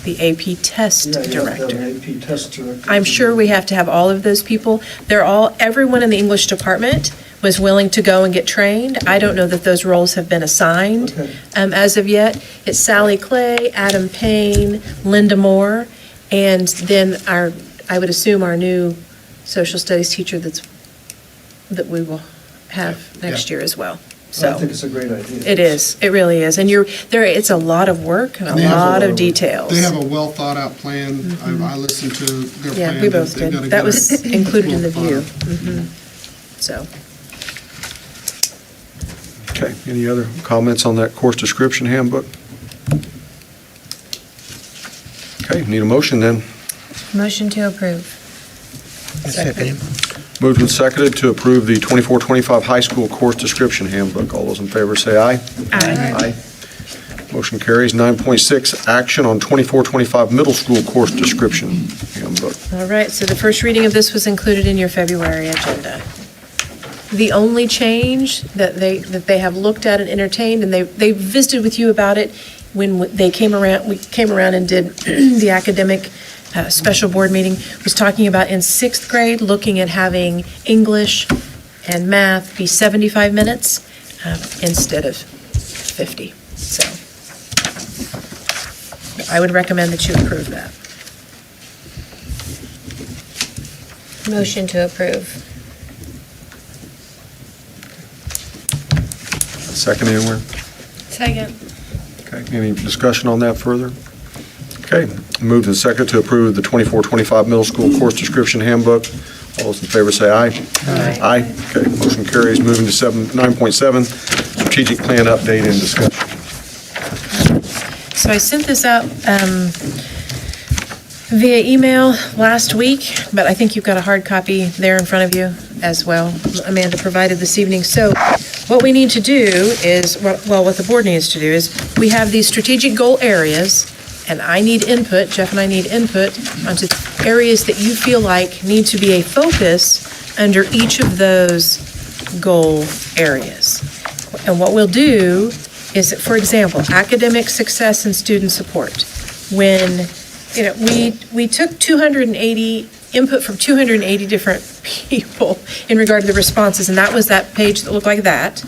The AP test
Yeah, you have to
director.
have an AP test director.
I'm sure we have to have all of those people. Everyone in the English department was willing to go and get trained. I don't know that those roles have been assigned
Okay.
as of yet. It's Sally Clay, Adam Payne, Linda Moore, and then I would assume our new social studies teacher that we will have next year as well.
I
So
think it's a great idea.
it is, it really is. And it's a lot of work and
And
a
they have a
lot
lot
of
of work.
details.
They have a well-thought-out plan. I listened to their plan.
Yeah, we both
They've
did.
got a
That
good-
was included in the view.
well-thought-out.
So,
Okay, any other comments on that course description handbook? Okay, need a motion then.
Motion to approve.
Second.
Moved and seconded to approve the 24-25 high school course description handbook. All those in favor say aye. Aye. Motion carries. 9.6, action on 24-25 middle school course description handbook.
all right, so the first reading of this was included in your February agenda. The only change that they have looked at and entertained, and they visited with you about it when we came around and did the academic special board meeting, was talking about in 6th grade, looking at having English and math be 75 minutes instead of 50. So I would recommend that you approve that.
Motion to approve.
Second anywhere?
Second.
Okay, any discussion on that further? Okay, moved and seconded to approve the 24-25 middle school course description handbook. All those in favor say aye.
Aye.
Aye. Okay, motion carries. Moving to 9.7, strategic plan update and discussion.
So I sent this out via email last week, but I think you've got a hard copy there in front of you as well. Amanda provided this evening. So what we need to do is, well, what the board needs to do is, we have these strategic goal areas, and I need input, Jeff and I need input onto areas that you feel like need to be a focus under each of those goal areas. And what we'll do is, for example, academic success and student support. When, we took 280, input from 280 different people in regard to the responses, and that was that page that looked like that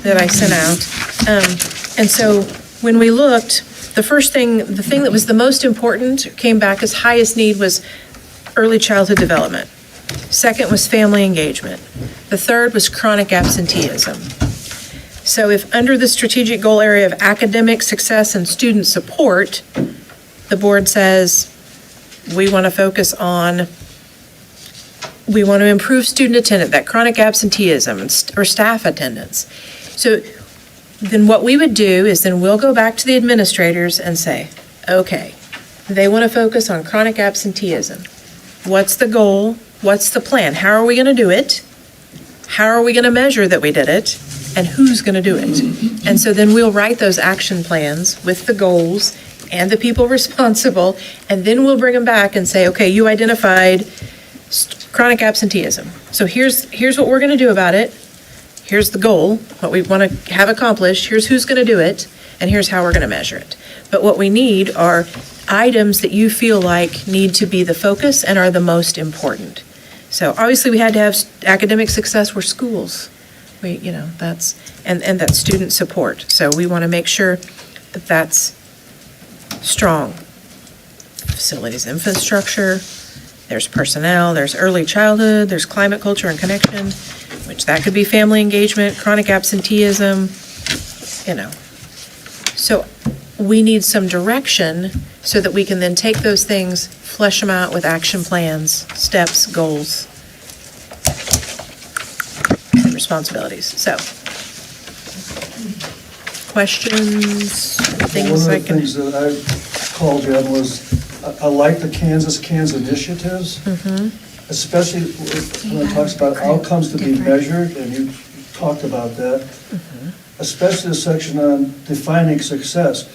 I sent out. And so when we looked, the thing that was the most important came back as highest need was early childhood development. Second was family engagement. The third was chronic absenteeism. So if under the strategic goal area of academic success and student support, the board says, we want to focus on, we want to improve student attendance, that chronic absenteeism or staff attendance. So then what we would do is then we'll go back to the administrators and say, okay, they want to focus on chronic absenteeism. What's the goal? What's the plan? How are we going to do it? How are we going to measure that we did it? And who's going to do it? And so then we'll write those action plans with the goals and the people responsible, and then we'll bring them back and say, okay, you identified chronic absenteeism. So here's what we're going to do about it. Here's the goal, what we want to have accomplished. Here's who's going to do it, and here's how we're going to measure it. But what we need are items that you feel like need to be the focus and are the most important. So obviously, we had to have academic success were schools. That's, and that student support. So we want to make sure that that's strong. Facilities infrastructure, there's personnel, there's early childhood, there's climate, culture, and connection, which that could be family engagement, chronic absenteeism, So we need some direction so that we can then take those things, flesh them out with action plans, steps, goals, and responsibilities. So, questions, things
One
I
of the things that I called you on was, I like the Kansas initiatives, especially when it talks about outcomes to be measured, and you talked about that, especially the section on defining success.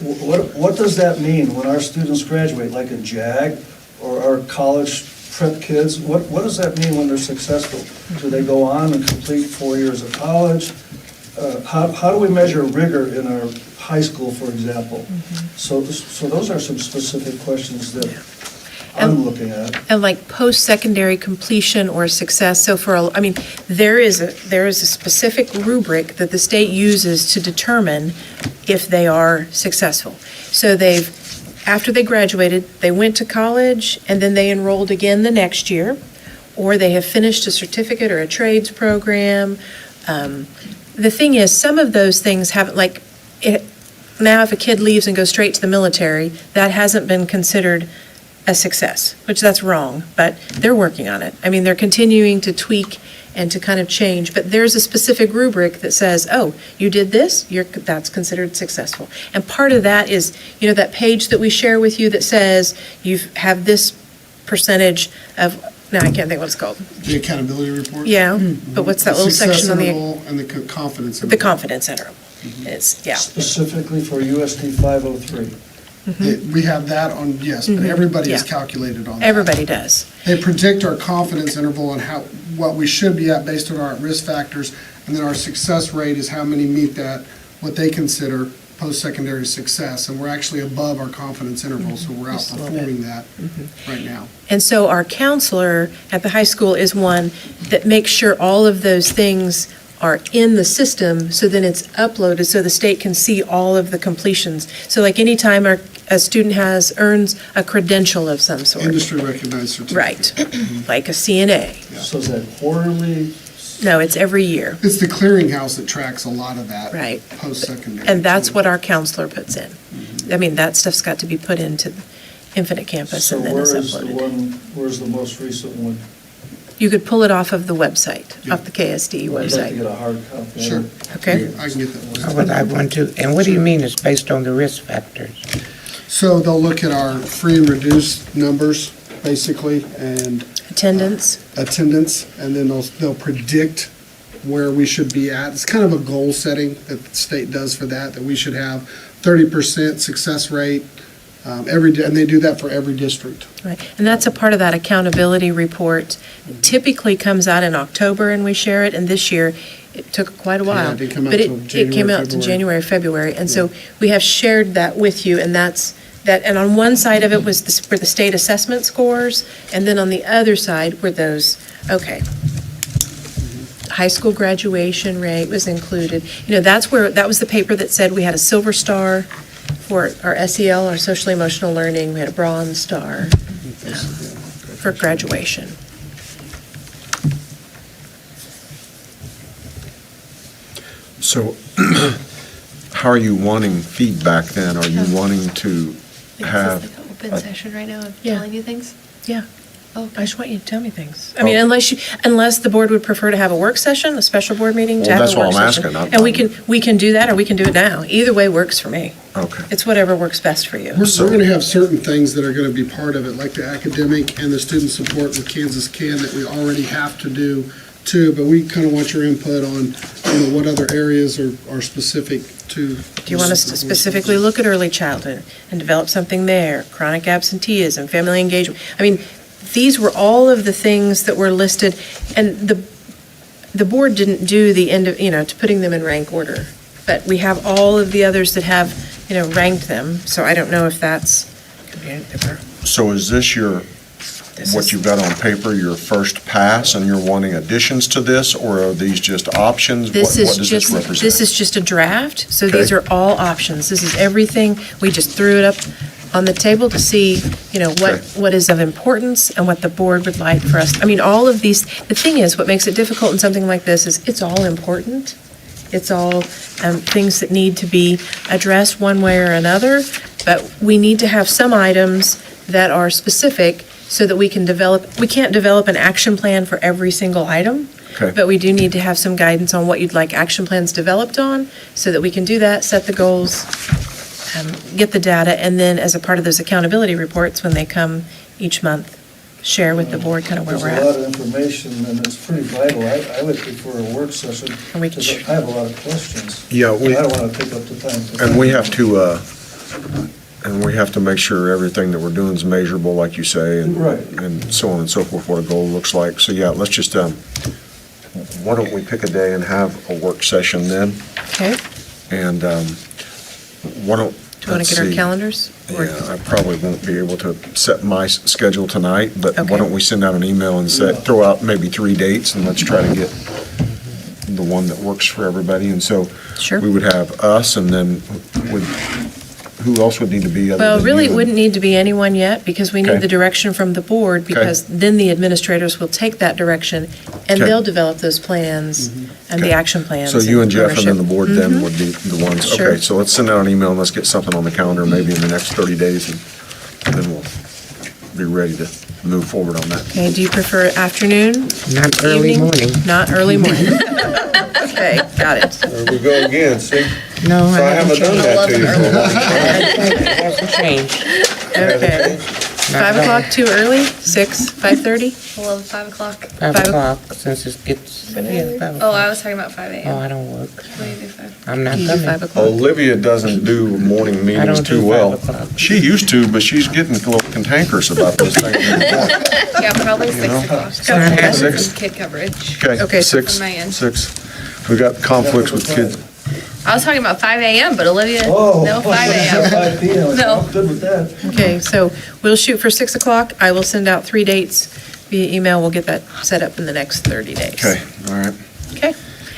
What does that mean when our students graduate, like in JAG or our college prep kids? What does that mean when they're successful? Do they go on and complete 4 years of college? How do we measure rigor in our high school, for example? So those are some specific questions that I'm looking at.
And like post-secondary completion or success, so there is a specific rubric that the state uses to determine if they are successful. So after they graduated, they went to college, and then they enrolled again the next year, or they have finished a certificate or a trades program. The thing is, some of those things haven't, now if a kid leaves and goes straight to the military, that hasn't been considered a success, which that's wrong, but they're working on it. I mean, they're continuing to tweak and to kind of change, but there's a specific rubric that says, oh, you did this, that's considered successful. And part of that is, that page that we share with you that says you have this percentage of, now I can't think what it's called.
The accountability report?
Yeah, but what's that little section on
Success
the,
interval and the confidence interval.
the confidence interval? It's, yeah.
Specifically for USD 503.
We have that on, yes, but everybody is
Yeah.
calculated on that.
Everybody does.
They predict our confidence interval and what we should be at based on our risk factors, and then our success rate is how many meet that, what they consider post-secondary success, and we're actually above our confidence interval, so we're
Just a little bit.
outperforming that right now.
And so our counselor at the high school is one that makes sure all of those things are in the system, so then it's uploaded, so the state can see all of the completions. So like anytime a student earns a credential of some sort.
Industry recognized certificate.
Right, like a CNA.
So is that quarterly?
No, it's every year,
It's the clearinghouse that tracks a lot of that.
Right.
Post-secondary.
and that's what our counselor puts in. I mean, that stuff's got to be put into Infinite Campus
So
and then
where
it's
is the
uploaded.
where's the most recent one?
You could pull it off of the website,
Yeah.
off the KSD
I'd like to
website.
get a hard copy.
Sure.
Okay.
I can get that
I
one.
would like one too. And what do you mean it's based on the risk factors?
So they'll look at our free and reduced numbers, basically, and
Attendance,
attendance, and then they'll predict where we should be at. It's kind of a goal setting that the state does for that we should have 30% success rate every day, and they do that for every district.
right. And that's a part of that accountability report. It typically comes out in October and we share it, and this year it took quite a
Yeah,
while.
it didn't come out
But
till
it came out to
January,
January, February. And so we have shared that with you, and that's, and on one side of it was were the state assessment scores, and then on the other side were those, okay, high school graduation rate was included. That was the paper that said we had a silver star for our SEL, our social emotional learning, we had a bronze star for graduation.
So how are you wanting feedback then? Are you wanting to have,
Is this like an open session right now of
Yeah.
telling you things?
Yeah.
Oh,
I just want you to tell me things. I mean, unless the board would prefer to have a work session, a special board meeting, to
Well,
have
that's
a
what
work
I'm
session.
asking.
And we can do that, or we can do it now. Either way works for me.
okay.
It's whatever works best for you.
We're going to have certain things that are going to be part of it, like the academic and the student support with Kansas Can that we already have to do too, but we kind of want your input on, what other areas are specific to.
Do you want us to specifically look at early childhood and develop something there? Chronic absenteeism, family engagement? I mean, these were all of the things that were listed, and the board didn't do the end of, to putting them in rank order. But we have all of the others that have, ranked them, so I don't know if that's.
So is this what you've got on paper, your first pass, and you're wanting additions to this, or are these just options?
This
What
is
does
just,
this represent?
this is just a draft, so these
Okay.
are all options. This is everything. We just threw it up on the table to see,
Okay.
what is of importance and what the board would like for us. I mean, all of these, the thing is, what makes it difficult in something like this is it's all important. It's all things that need to be addressed one way or another, but we need to have some items that are specific so that we can't develop an action plan for every single item.
Okay.
But we do need to have some guidance on what you'd like action plans developed on, so that we can do that, set the goals, get the data, and then as a part of those accountability reports, when they come each month, share with the board kind of where we're
There's a lot
at.
of information, and it's pretty vital. I would prefer a work session,
And we
because
can-
I have a lot of questions.
Yeah,
And I don't want to take up the time.
And we have to make sure everything that we're doing is measurable, like you say, and
Right.
and so on and so forth, what a goal looks like. So yeah, let's just, why don't we pick a day and have a work session then?
Okay?
And why don't,
Do you want to get our
Let's see.
calendars? Or-
Yeah, I probably won't be able to set my schedule tonight, but
Okay.
why don't we send out an email and throw out maybe 3 dates, and let's try to get the one that works for everybody. And so
Sure.
we would have us, and then who else would need to be other
Well,
than
really,
you
it
and-
wouldn't need to be anyone yet, because we
Okay.
need the direction from the board, because then the administrators will take that direction, and
Okay.
they'll develop those plans and the
Okay.
action plans.
So you and Jeff and then the
ownership.
board then would be the ones.
Sure.
Okay, so let's send out an email and let's get something on the calendar maybe in the next 30 days, and then we'll be ready to move forward on that.
Okay, do you prefer afternoon?
Not early
evening?
morning.
Not early morning. Okay, got it.
There we go again, see?
No,
So I haven't done that to you for a long time.
It hasn't changed.
Okay. 5 o'clock too early? 6, 5:30?
I love 5 o'clock.
5
5
o'clock, since it gets, yeah, 5
Oh,
o'clock.
I was talking about 5
Oh,
a.m.
I don't work.
What do you do 5?
I'm not
Do you do 5
coming.
o'clock?
Olivia doesn't do morning meetings
don't do
too well.
5 o'clock.
She used to, but she's getting a little cantankerous about this thing.
Yeah, probably 6 o'clock.
not happening.
Six.
Some kid coverage.
Okay,
Okay,
so
6,
from my end.
6. We got conflicts with kids.
I was talking about 5 a.m., but Olivia,
Oh.
no, 5 a.m.
5 p.m.
No.
I'm good with that.
Okay, so we'll shoot for 6 o'clock. I will send out 3 dates via email. We'll get that set up in the next 30 days.
Okay, all right.
Okay.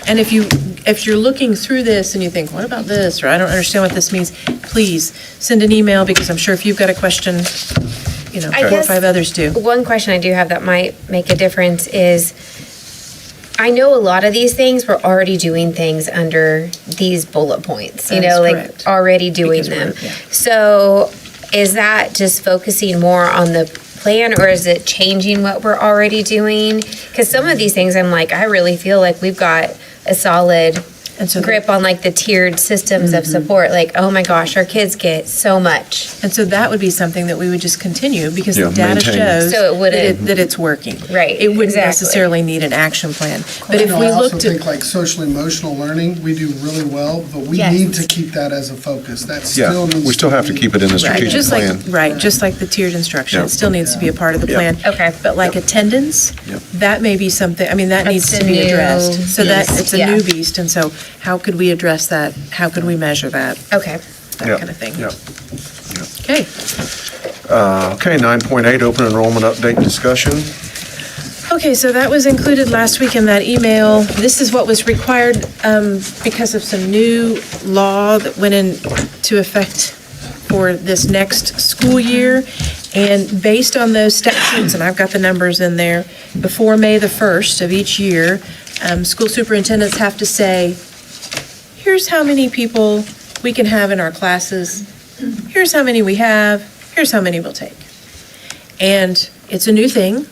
And if you're looking through this and you think, what about this, or I don't understand what this means, please send an email, because I'm sure if you've got a question,
I
4 or
guess-
5 others do.
One question I do have that might make a difference is, I know a lot of these things, we're already doing things under these bullet points,
That is
like
correct.
already doing
Because we're-
them.
yeah.
So is that just focusing more on the plan, or is it changing what we're already doing? Because some of these things, I'm like, I really feel like we've got a solid
And so
grip on like the tiered systems of support. Like, oh my gosh, our kids get so much.
And so that would be something that we would just continue, because
Yeah,
the data
maintain.
shows
So it wouldn't-
that it's working.
Right,
It wouldn't
exactly.
necessarily need an action plan. But if
You know,
we
I also
looked at,
think like social emotional learning, we do really well, but we
Yes.
need to keep that as a focus. That
Yeah,
still needs
we still have to
be-
keep it in the
right,
strategic
just like,
plan.
right, just like the tiered instruction,
Yeah.
it still needs to be a part of the
Yeah.
plan.
Okay.
But like attendance,
Yep.
that may be something, I mean, that
That's
needs to
the
be
new
addressed. So that,
beast,
it's a
yeah.
new beast, and so how could we address that? How could we measure that?
Okay.
That
Yep,
kind of thing.
yep.
Okay.
Okay, 9.8, open enrollment update discussion.
Okay, so that was included last week in that email. This is what was required because of some new law that went into effect for this next school year. And based on those statutes, and I've got the numbers in there, before May the 1st of each year, school superintendents have to say, here's how many people we can have in our classes, here's how many we have, here's how many we'll take. And it's a new thing.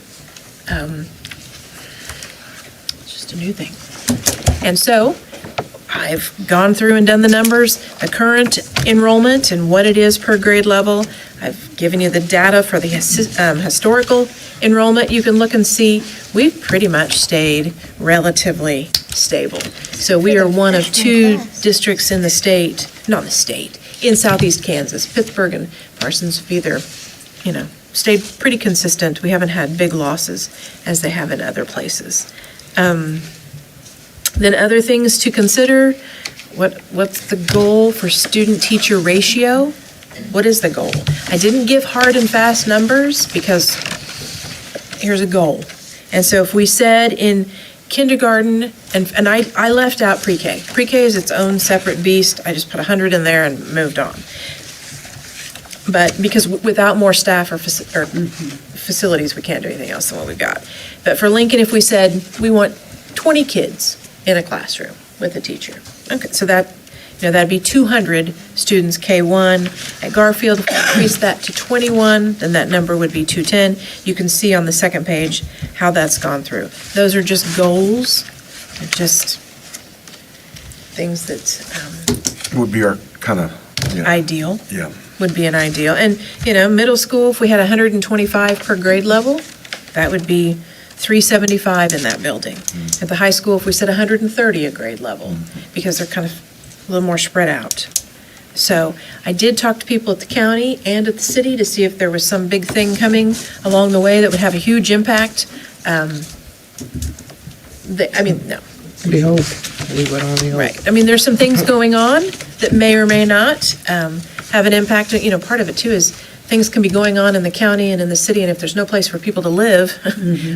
It's just a new thing. And so I've gone through and done the numbers, the current enrollment and what it is per grade level. I've given you the data for the historical enrollment. You can look and see, we've pretty much stayed relatively stable. So we are one of 2 districts in the state, not the state, in southeast Kansas. Pittsburgh and Parsons have either, stayed pretty consistent. We haven't had big losses as they have in other places. Then other things to consider, what's the goal for student-teacher ratio? What is the goal? I didn't give hard and fast numbers because here's a goal. And so if we said in kindergarten, and I left out pre-K. Pre-K is its own separate beast. I just put 100 in there and moved on. But because without more staff or facilities, we can't do anything else than what we've got. But for Lincoln, if we said we want 20 kids in a classroom with a teacher, okay, so that'd be 200 students K1. At Garfield, if we increase that to 21, then that number would be 210. You can see on the second page how that's gone through. Those are just goals, just things that
Would be our kind of,
ideal.
yeah.
Would be an ideal. And, middle school, if we had 125 per grade level, that would be 375 in that building. At the high school, if we said 130 a grade level, because they're kind of a little more spread out. So I did talk to people at the county and at the city to see if there was some big thing coming along the way that would have a huge impact. No.
We hope. We would only hope.
Right. I mean, there's some things going on that may or may not. have an impact. You know, part of it too is things can be going on in the county and in the city, and if there's no place for people to live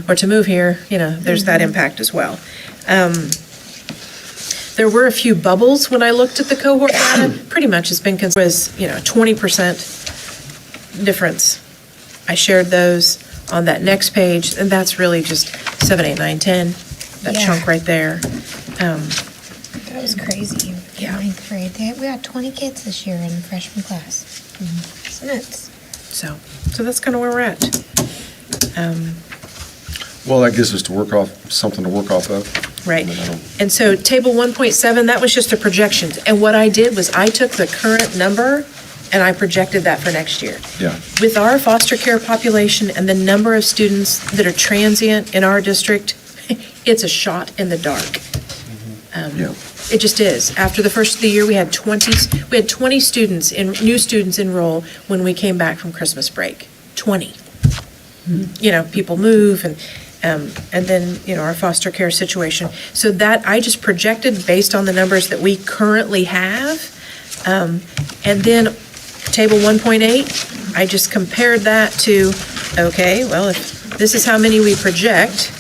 or to move here, you know, there's that impact as well. There were a few bubbles when I looked at the cohort data. Pretty much it's been, was, you know, 20% difference. I shared those on that next page, and that's really just 7, 8, 9, 10, that
Yeah.
chunk right there.
That was crazy.
Yeah.
Ninth grade, we had 20 kids this year in the freshman class. It's nuts.
So that's kind of where we're at.
Well, that gives us something to work off of.
Right.
I mean, I don't-
And so table 1.7, that was just a projection. And what I did was I took the current number and I projected that for next year.
Yeah.
With our foster care population and the number of students that are transient in our district, it's a shot in the dark.
Yeah.
It just is. After the first of the year, we had 20 students, new students enroll when we came back from Christmas break. 20. You know, people move and then, you know, our foster care situation. So that, I just projected based on the numbers that we currently have. And then table 1.8, I just compared that to, okay, well, if this is how many we project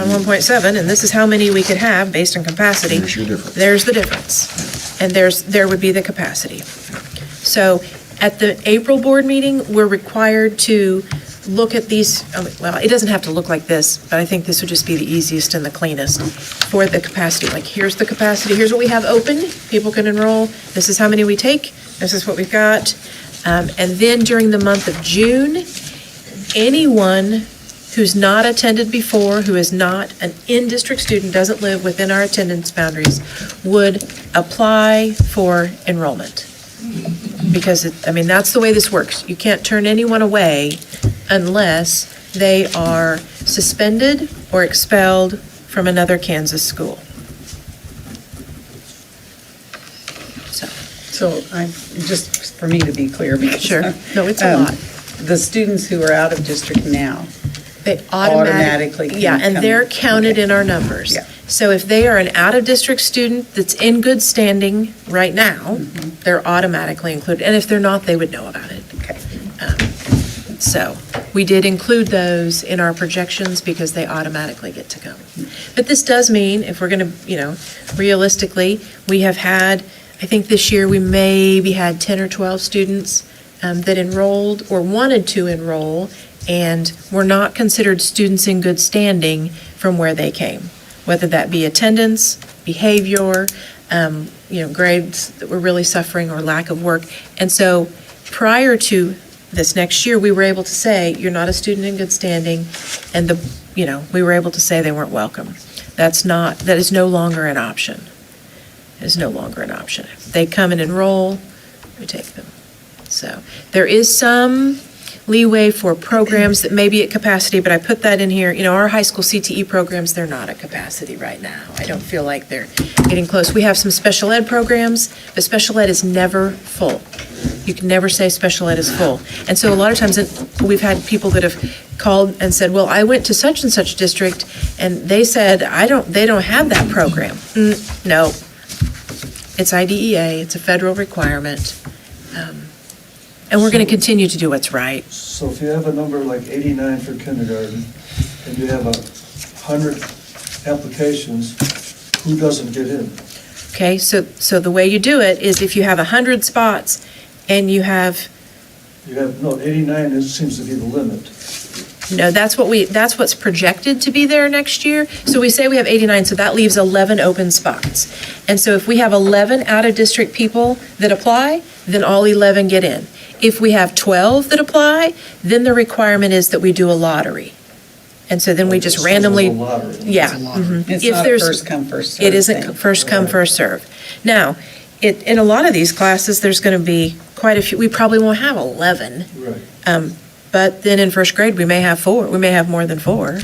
on 1.7, and this is how many we could have based on capacity.
There's your difference.
There's the difference. And there would be the capacity. So at the April board meeting, we're required to look at these, well, it doesn't have to look like this, but I think this would just be the easiest and the cleanest for the capacity. Like, here's the capacity, here's what we have open, people can enroll, this is how many we take, this is what we've got. And then during the month of June, anyone who's not attended before, who is not an in-district student, doesn't live within our attendance boundaries, would apply for enrollment. Because, that's the way this works. You can't turn anyone away unless they are suspended or expelled from another Kansas school.
So just for me to be clear, because.
Sure. No, it's a lot.
The students who are out of district now,
They
automatically can
Yeah, and
come-
they're counted in our numbers.
Yeah.
So if they are an out-of-district student that's in good standing right now, they're automatically included. And if they're not, they would know about it.
Okay.
So we did include those in our projections because they automatically get to come. But this does mean, if we're going to, realistically, we have had, I think this year we maybe had 10 or 12 students that enrolled or wanted to enroll and were not considered students in good standing from where they came, whether that be attendance, behavior, grades that were really suffering or lack of work. And so prior to this next year, we were able to say, you're not a student in good standing, and we were able to say they weren't welcome. That is no longer an option. It is no longer an option. If they come and enroll, we take them. So there is some leeway for programs that may be at capacity, but I put that in here. Our high school CTE programs, they're not at capacity right now. I don't feel like they're getting close. We have some special ed programs, but special ed is never full. You can never say special ed is full. And so a lot of times we've had people that have called and said, well, I went to such and such district and they said, they don't have that program. No, it's IDEA, it's a federal requirement. And we're going to continue to do what's right.
So if you have a number like 89 for kindergarten, and you have 100 applications, who doesn't get in?
Okay, so the way you do it is if you have 100 spots and you have,
89 seems to be the limit.
no, that's what's projected to be there next year. So we say we have 89, so that leaves 11 open spots. And so if we have 11 out-of-district people that apply, then all 11 get in. If we have 12 that apply, then the requirement is that we do a lottery. And so then we just
Okay, so
randomly,
there's a lottery.
yeah.
It's a lottery.
mhm.
It's
If
not a
there's-
first come, first served
It isn't
thing.
first come, first serve. Now, in a lot of these classes, there's going to be quite a few, we probably won't have 11.
Right.
But then in first grade, we may have 4, we may have more than 4.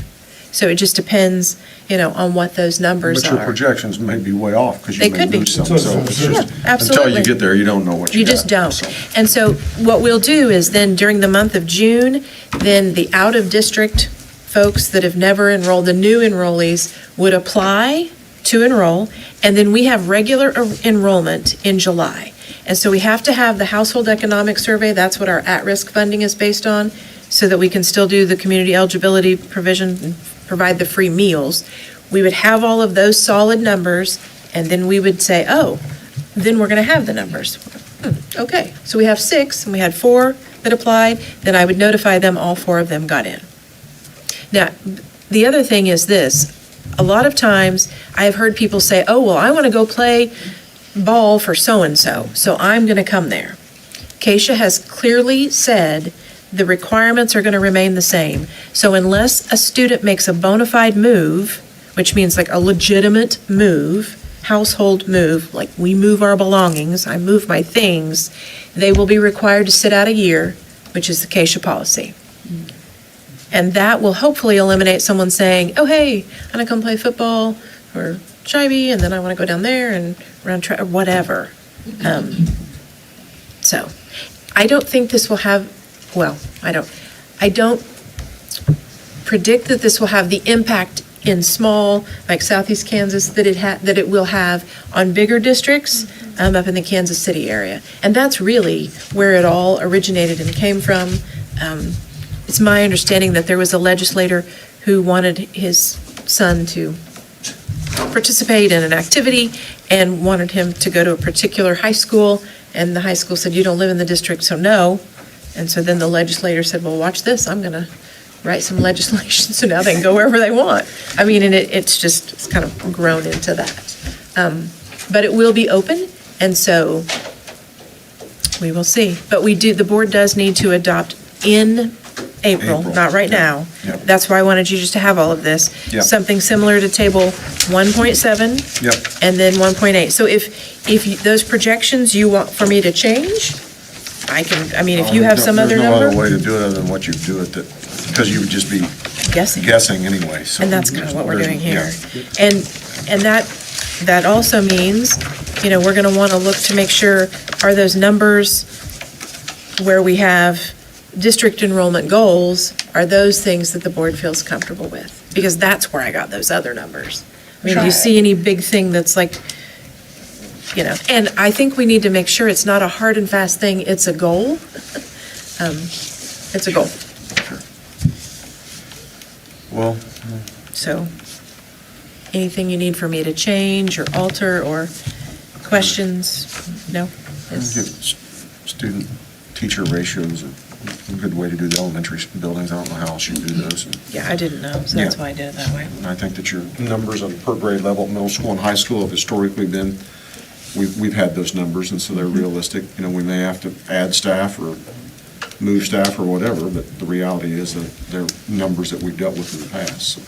So it just depends, on what those numbers
But your
are.
projections may be way off because
They
you may
could be.
lose some. So it's
Yeah,
just, until
absolutely.
you get there, you don't know what you
You
got.
just don't.
So-
And so what we'll do is then during the month of June, then the out-of-district folks that have never enrolled, the new enrollees, would apply to enroll, and then we have regular enrollment in July. And so we have to have the household economic survey, that's what our at-risk funding is based on, so that we can still do the community eligibility provision and provide the free meals. We would have all of those solid numbers, and then we would say, oh, then we're going to have the numbers. Okay, so we have 6, and we had 4 that applied, then I would notify them, all 4 of them got in. Now, the other thing is this, a lot of times I have heard people say, oh, well, I want to go play ball for so-and-so, so I'm going to come there. Keisha has clearly said the requirements are going to remain the same. So unless a student makes a bona fide move, which means like a legitimate move, household move, like we move our belongings, I move my things, they will be required to sit out a year, which is the Keisha policy. And that will hopefully eliminate someone saying, oh, hey, I'm going to come play football or Shivey, and then I want to go down there and run track, or whatever. So I don't think this will have, well, I don't predict that this will have the impact in small, like Southeast Kansas, that it will have on bigger districts up in the Kansas City area. And that's really where it all originated and came from. It's my understanding that there was a legislator who wanted his son to participate in an activity and wanted him to go to a particular high school, and the high school said, you don't live in the district, so no. And so then the legislator said, well, watch this, I'm going to write some legislation so now they can go wherever they want. I mean, and it's kind of grown into that. But it will be open, and so we will see. But the board does need to adopt in April, not right now.
Yep.
That's why I wanted you just to have all of this.
Yep.
Something similar to table 1.7.
Yep.
And then 1.8. So if those projections you want for me to change, if you have some other
There's no
number.
other way to do it other than what you do it, because you would just be guessing anyway, so.
And that's kind of what we're doing here.
Yeah.
And that also means, we're going to want to look to make sure, are those numbers where we have district enrollment goals, are those things that the board feels comfortable with? Because that's where I got those other numbers. I mean, do you see any big thing that's like, and I think we need to make sure it's not a hard and fast thing, it's a goal. It's a goal.
Well,
So, anything you need for me to change or alter or questions? No?
student-teacher ratios are a good way to do the elementary buildings. I don't know how else you do those.
Yeah, I didn't know, so that's
Yeah.
why I did it that way.
And I think that your numbers on per grade level, middle school and high school have historically been, we've had those numbers, and so they're realistic. We may have to add staff or move staff or whatever, but the reality is that they're numbers that we've dealt with in the past.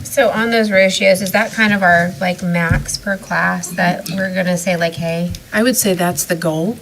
So on those ratios, is that kind of our like max per class that we're gonna say like, hey?
I would say that's the goal,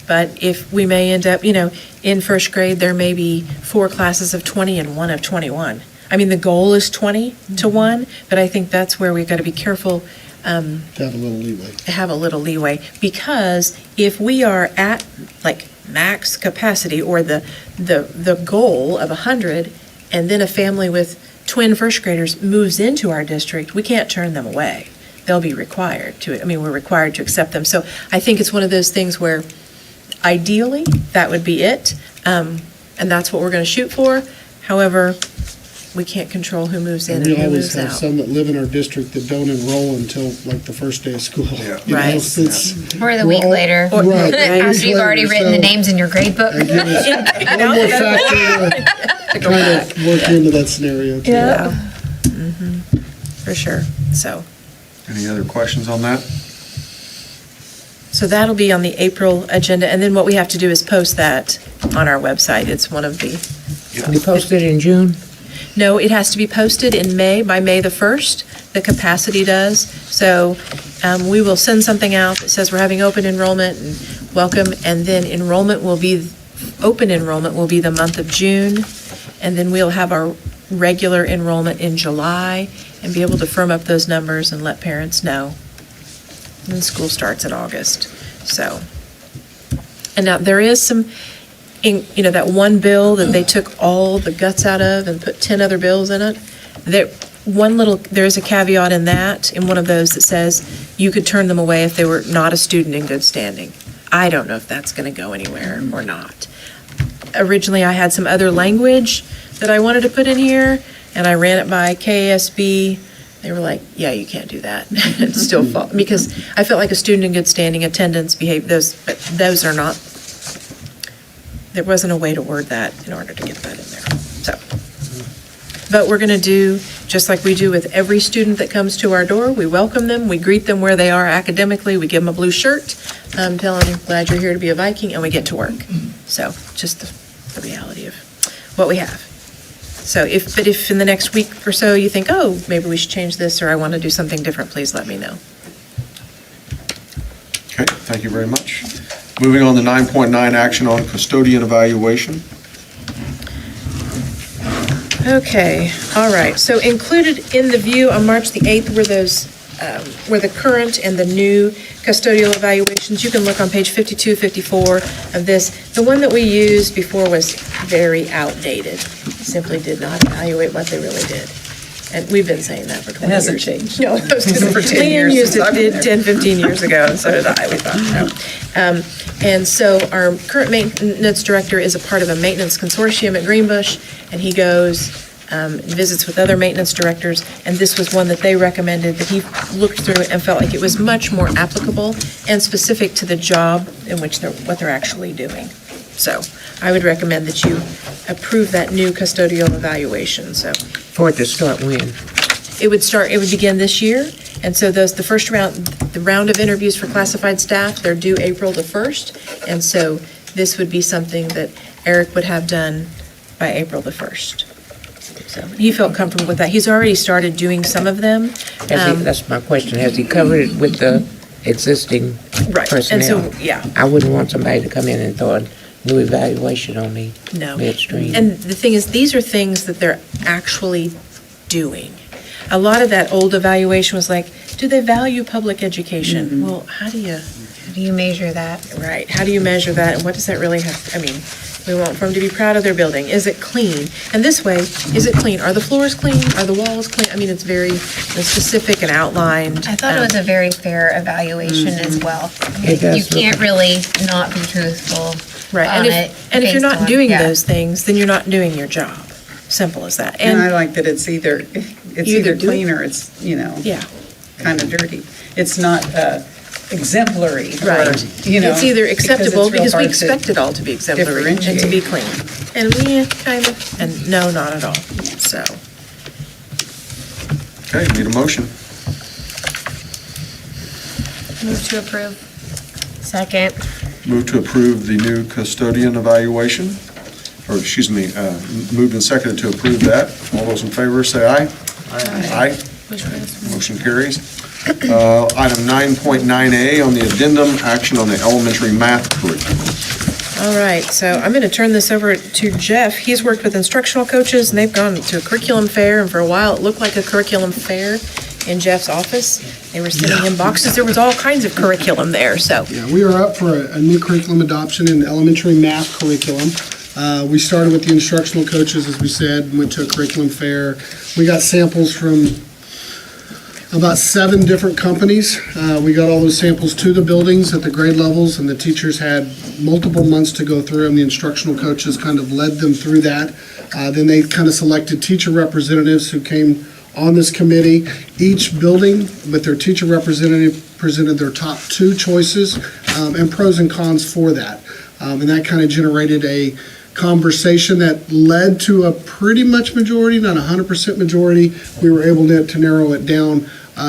but if we may end up, in first grade, there may be 4 classes of 20 and 1 of 21. I mean, the goal is 20 to 1, but I think that's where we've got to be careful.
To have a little leeway.
Have a little leeway, because if we are at like max capacity or the goal of 100, and then a family with twin first graders moves into our district, we can't turn them away. They'll be required to, we're required to accept them. So I think it's one of those things where ideally, that would be it, and that's what we're going to shoot for. However, we can't control who moves in and
We
who
always
moves
have
out.
some that live in our district that don't enroll until like the first day of school.
Yeah.
Right.
Or the week later.
Right.
After you've already written the names in your grade book.
One more factor to kind of work into that scenario too.
Yeah. For sure, so.
Any other questions on that?
So that'll be on the April agenda, and then what we have to do is post that on our website. It's one of the,
We posted in June.
no, it has to be posted in May, by May the 1st, the capacity does. So we will send something out that says we're having open enrollment and welcome, and then open enrollment will be the month of June, and then we'll have our regular enrollment in July and be able to firm up those numbers and let parents know. And then school starts in August, so. And now, there is some, that one bill that they took all the guts out of and put 10 other bills in it. There's a caveat in that, in one of those that says you could turn them away if they were not a student in good standing. I don't know if that's going to go anywhere or not. Originally, I had some other language that I wanted to put in here, and I ran it by KASB. They were like, yeah, you can't do that. It's still, because I felt like a student in good standing, attendance, behavior, but those are not, there wasn't a way to word that in order to get that in there, so. But we're going to do, just like we do with every student that comes to our door, we welcome them, we greet them where they are academically, we give them a blue shirt, tell them, glad you're here to be a Viking, and we get to work. So, just the reality of what we have. So if in the next week or so you think, oh, maybe we should change this, or I want to do something different, please let me know.
Okay, thank you very much. Moving on to 9.9, action on custodian evaluation.
Okay, all right. So included in the view on March the 8th were those, were the current and the new custodial evaluations. You can look on page 52, 54 of this. The one that we used before was very outdated. Simply did not evaluate what they really did. And we've been saying that for 20 years.
It hasn't changed.
No, I was going to
For 10
say,
years
Leanne used
since I've been
it
there.
10, 15 years ago, and so did I, we thought, no. And so our current maintenance director is a part of a maintenance consortium at Greenbush, and he goes, visits with other maintenance directors, and this was one that they recommended, that he looked through it and felt like it was much more applicable and specific to the job in which what they're actually doing. So I would recommend that you approve that new custodial evaluation, so.
For it to start when?
It would begin this year, and so the first round, the round of interviews for classified staff, they're due April the 1st, and so this would be something that Eric would have done by April the 1st. So he felt comfortable with that. He's already started doing some of them.
That's my question. Has he covered it with the existing
Right,
personnel?
and so, yeah.
I wouldn't want somebody to come in and throw a new evaluation on me
No.
midstream.
And the thing is, these are things that they're actually doing. A lot of that old evaluation was like, do they value public education? Well, how do you
measure that?
Right, how do you measure that, and what does that really have, I mean, we want them to be proud of their building. Is it clean? And this way, is it clean? Are the floors clean? Are the walls clean? I mean, it's very specific and outlined.
I thought it was a very fair evaluation as well. I mean,
It does
you
look-
can't really not be truthful
Right,
on it.
and if you're
based
not
on-
doing
yeah.
those things, then you're not doing your job. Simple as that.
And I
And,
like that it's either
Either do it-
clean or it's,
yeah,
kind of dirty. It's not exemplary or,
right.
It's
It's either acceptable, because we expect
it.
it all to be exemplary and to be
differentiate.
clean. And we kind of, and no, not at all, so.
Okay, need a motion.
Move to approve.
Second.
Move to approve the new custodian evaluation, or excuse me, moved and seconded to approve that. All those in favor say aye. Aye. Motion carries. Item 9.9A on the addendum, action on the elementary math curriculum.
All right, so I'm going to turn this over to Jeff. He's worked with instructional coaches, and they've gone to a curriculum fair, and for a while, it looked like a curriculum fair in Jeff's office. They were sending him boxes. There was all kinds of curriculum there, so.
Yeah, we are up for a new curriculum adoption in elementary math curriculum. We started with the instructional coaches, as we said, went to a curriculum fair. We got samples from about 7 different companies. We got all those samples to the buildings at the grade levels, and the teachers had multiple months to go through them. The instructional coaches kind of led them through that. Then they kind of selected teacher representatives who came on this committee. Each building, with their teacher representative, presented their top 2 choices and pros and cons for that. And that kind of generated a conversation that led to a pretty much majority, not 100% majority. We were able to narrow it down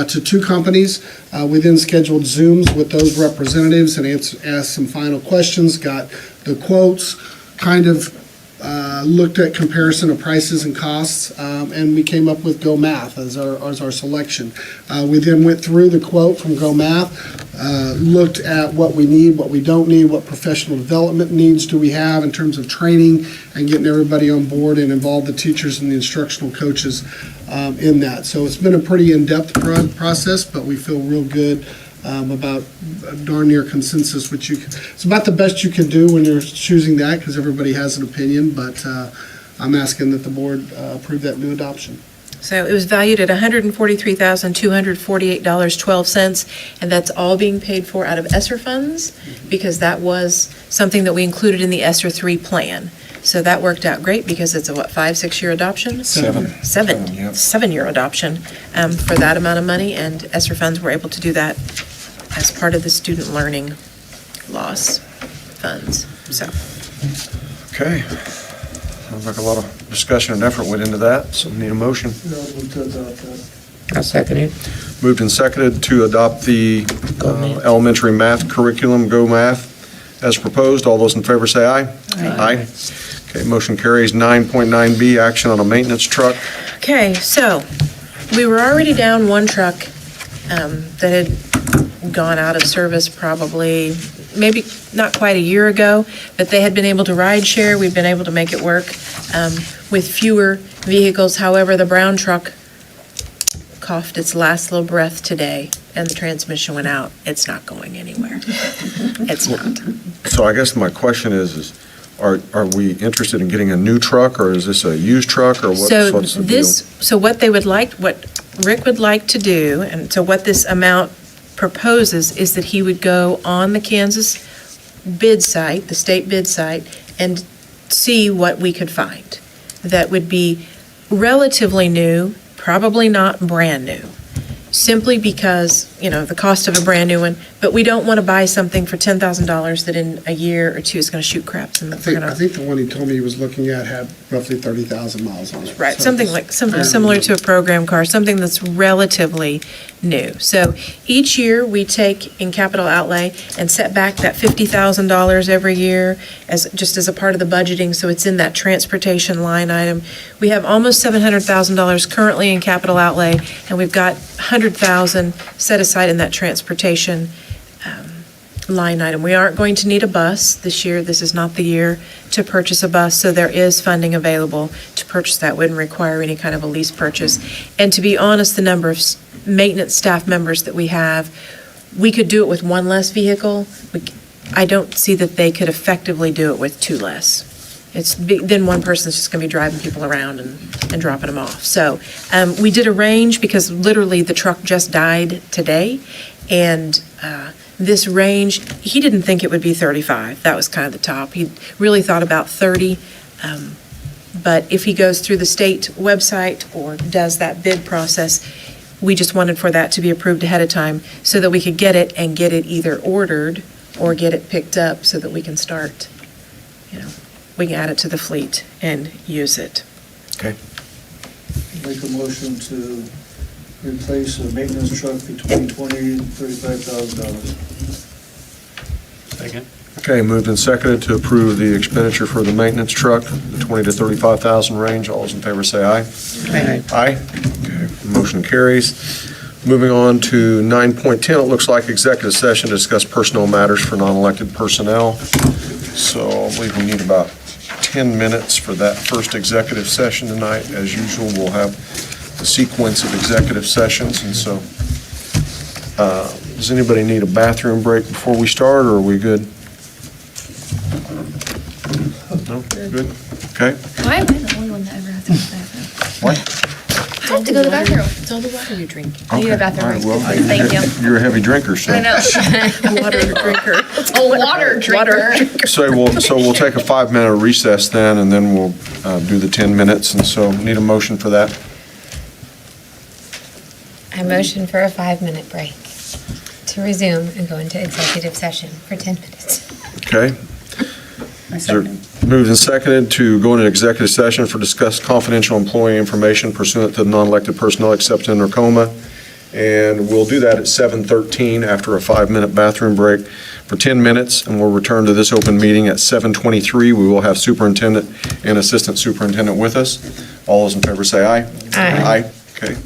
to 2 companies. We then scheduled Zooms with those representatives and asked some final questions, got the quotes, kind of looked at comparison of prices and costs, and we came up with Go Math as our selection. We then went through the quote from Go Math, looked at what we need, what we don't need, what professional development needs do we have in terms of training and getting everybody on board and involve the teachers and the instructional coaches in that. So it's been a pretty in-depth process, but we feel real good about darn near consensus, which it's about the best you can do when you're choosing that, because everybody has an opinion, but I'm asking that the board approve that new adoption.
So it was valued at $143,248.12, and that's all being paid for out of ESSER funds, because that was something that we included in the ESSER 3 plan. So that worked out great, because it's a, 5-6-year adoption?
Seven, yeah.
7-year adoption for that amount of money, and ESSER funds were able to do that as part of the student learning loss funds, so.
Okay. Sounds like a lot of discussion and effort went into that, so need a motion.
Yeah, we'll to adopt that.
I'll second it.
Moved and seconded to adopt the elementary math curriculum, Go Math, as proposed. All those in favor say aye. Aye. Okay, motion carries. 9.9B, action on a maintenance truck.
Okay, so we were already down one truck that had gone out of service probably, maybe not quite a year ago, but they had been able to ride share. We've been able to make it work with fewer vehicles. However, the brown truck coughed its last little breath today, and the transmission went out. It's not going anywhere. It's not.
So I guess my question is are we interested in getting a new truck, or is this a used truck, or what's the deal?
So what they would like, what Rick would like to do, and so what this amount proposes is that he would go on the Kansas bid site, the state bid site, and see what we could find that would be relatively new, probably not brand new, simply because, the cost of a brand new one, but we don't want to buy something for $10,000 that in a year or two is going to shoot craps and
I
we're
think,
going
I
to.
think the one he told me he was looking at had roughly 30,000 miles on it.
Right,
So
something similar to a program car, something that's relatively new. So each year, we take in capital outlay and set back that $50,000 every year just as a part of the budgeting, so it's in that transportation line item. We have almost $700,000 currently in capital outlay, and we've got $100,000 set aside in that transportation line item. We aren't going to need a bus this year. This is not the year to purchase a bus, so there is funding available to purchase that. Wouldn't require any kind of a lease purchase. And to be honest, the number of maintenance staff members that we have, we could do it with one less vehicle. I don't see that they could effectively do it with two less. Then one person's just going to be driving people around and dropping them off. So we did a range because literally the truck just died today, and this range, he didn't think it would be 35. That was kind of the top. He really thought about 30. But if he goes through the state website or does that bid process, we just wanted for that to be approved ahead of time so that we could get it either ordered or get it picked up so that we can start, we can add it to the fleet and use it.
Okay.
Make a motion to replace a maintenance truck between $20,000 and $35,000.
Second.
Okay, moved and seconded to approve the expenditure for the maintenance truck, the 20 to 35,000 range. All those in favor say aye.
Aye.
Aye. Okay, motion carries. Moving on to 9.10, it looks like executive session to discuss personnel matters for non-elected personnel. So I believe we need about 10 minutes for that first executive session tonight. As usual, we'll have the sequence of executive sessions, and so does anybody need a bathroom break before we start, or are we good? No? Good? Okay.
Why am I the only one that ever has to go to the bathroom?
What?
I have to go to the bathroom.
It's all the water you drink.
I need a bathroom
All right,
break.
well,
Thank you.
You're a heavy drinker, so.
I know.
Water drinker.
It's a water drinker.
So we'll take a 5-minute recess then, and then we'll do the 10 minutes, and so need a motion for that.
I motion for a 5-minute break to resume and go into executive session for 10 minutes.
Okay? Is there- Moved and seconded to go into executive session for discuss confidential employee information pursuant to non-elected personnel except in Tacoma. And we'll do that at 7:13 after a 5-minute bathroom break for 10 minutes, and we'll return to this open meeting at 7:23. We will have superintendent and assistant superintendent with us. All those in favor say aye.
Aye.
Aye, okay.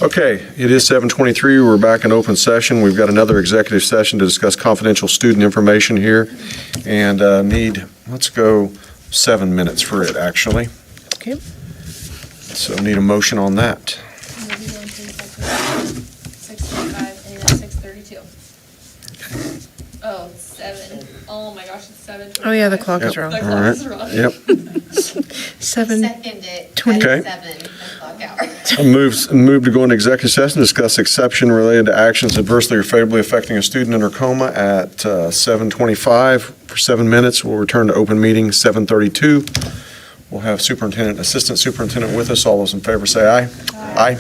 Okay, it is 7:23. We're back in open session. We've got another executive session to discuss confidential student information here, and let's go 7 minutes for it, actually.
Okay.
So need a motion on that.
6:25 and then 6:32. Oh, 7. Oh my gosh, it's 7.
Oh, yeah, the clock is
Yep.
wrong.
The
All
clock
right.
is wrong.
Yep.
7,
Second it,
20.
Okay.
7, the clock hour.
Move to go into executive session, discuss exception related to actions adversely or favorably affecting a student in Tacoma at 7:25 for 7 minutes. We'll return to open meeting 7:32. We'll have superintendent, assistant superintendent with us. All those in favor say aye. Aye.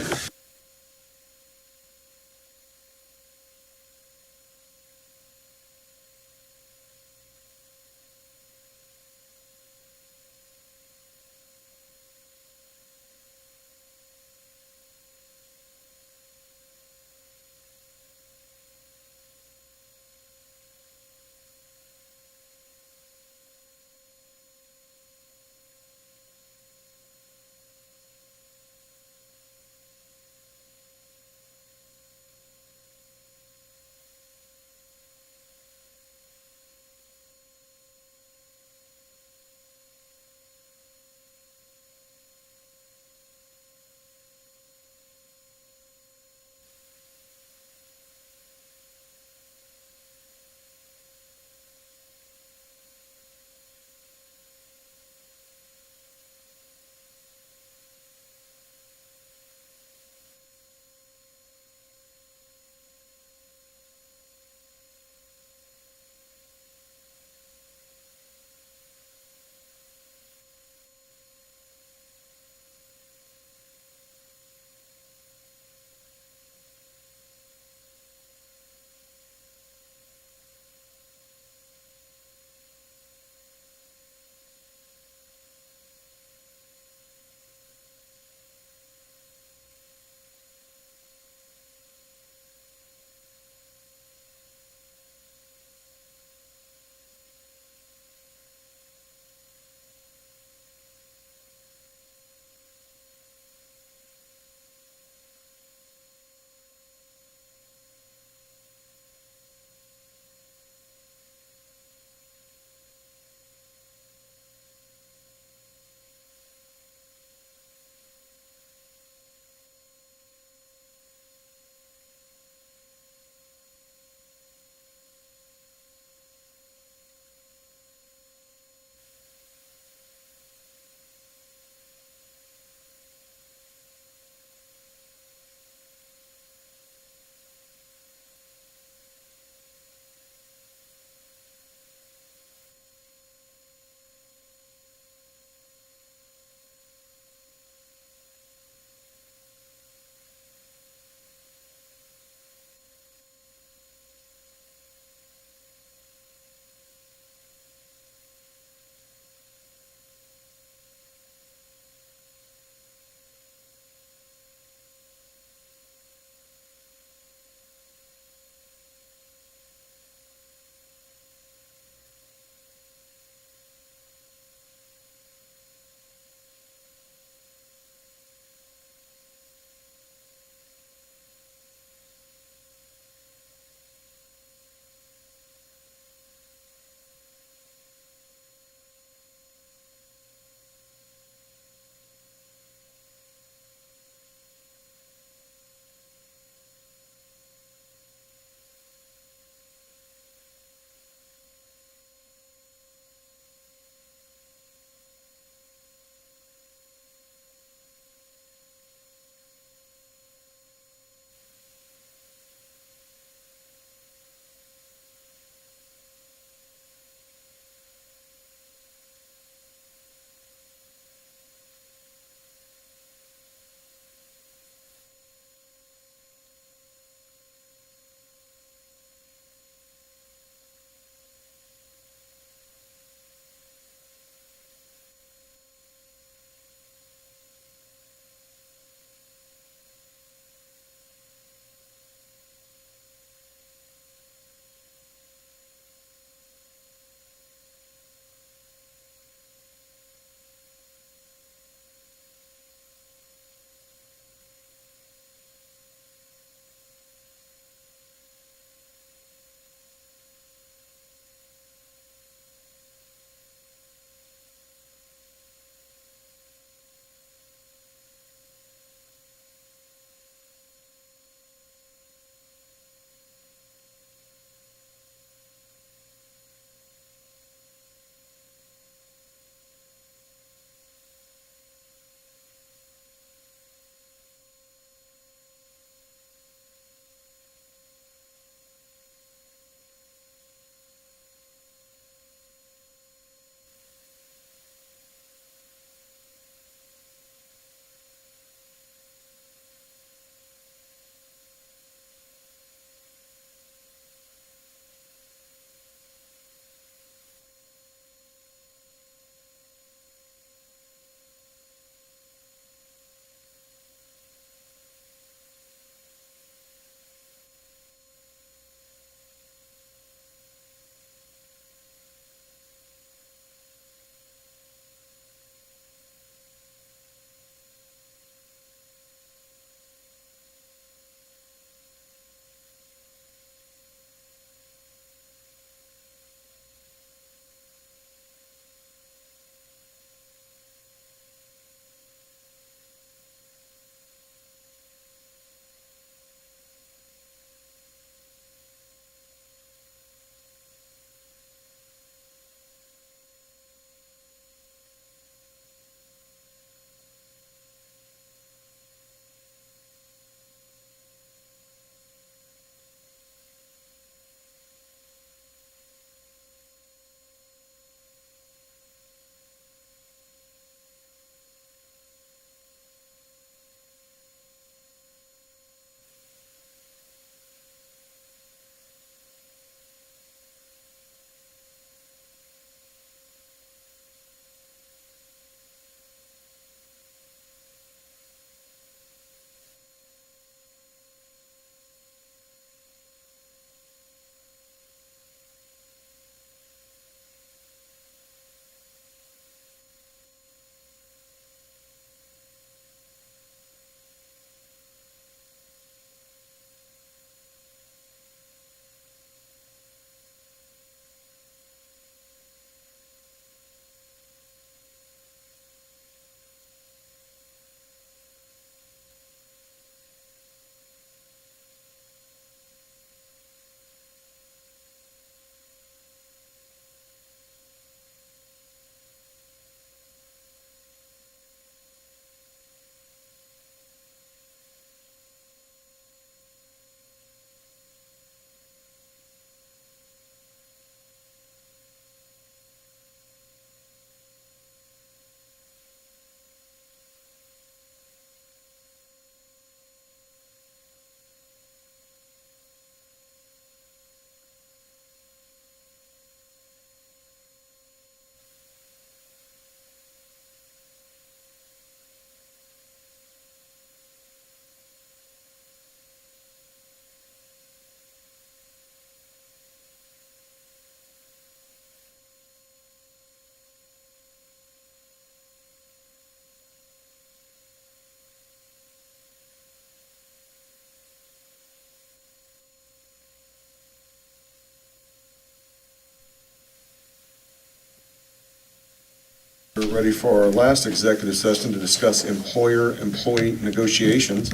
We're ready for our last executive session to discuss employer-employee negotiations.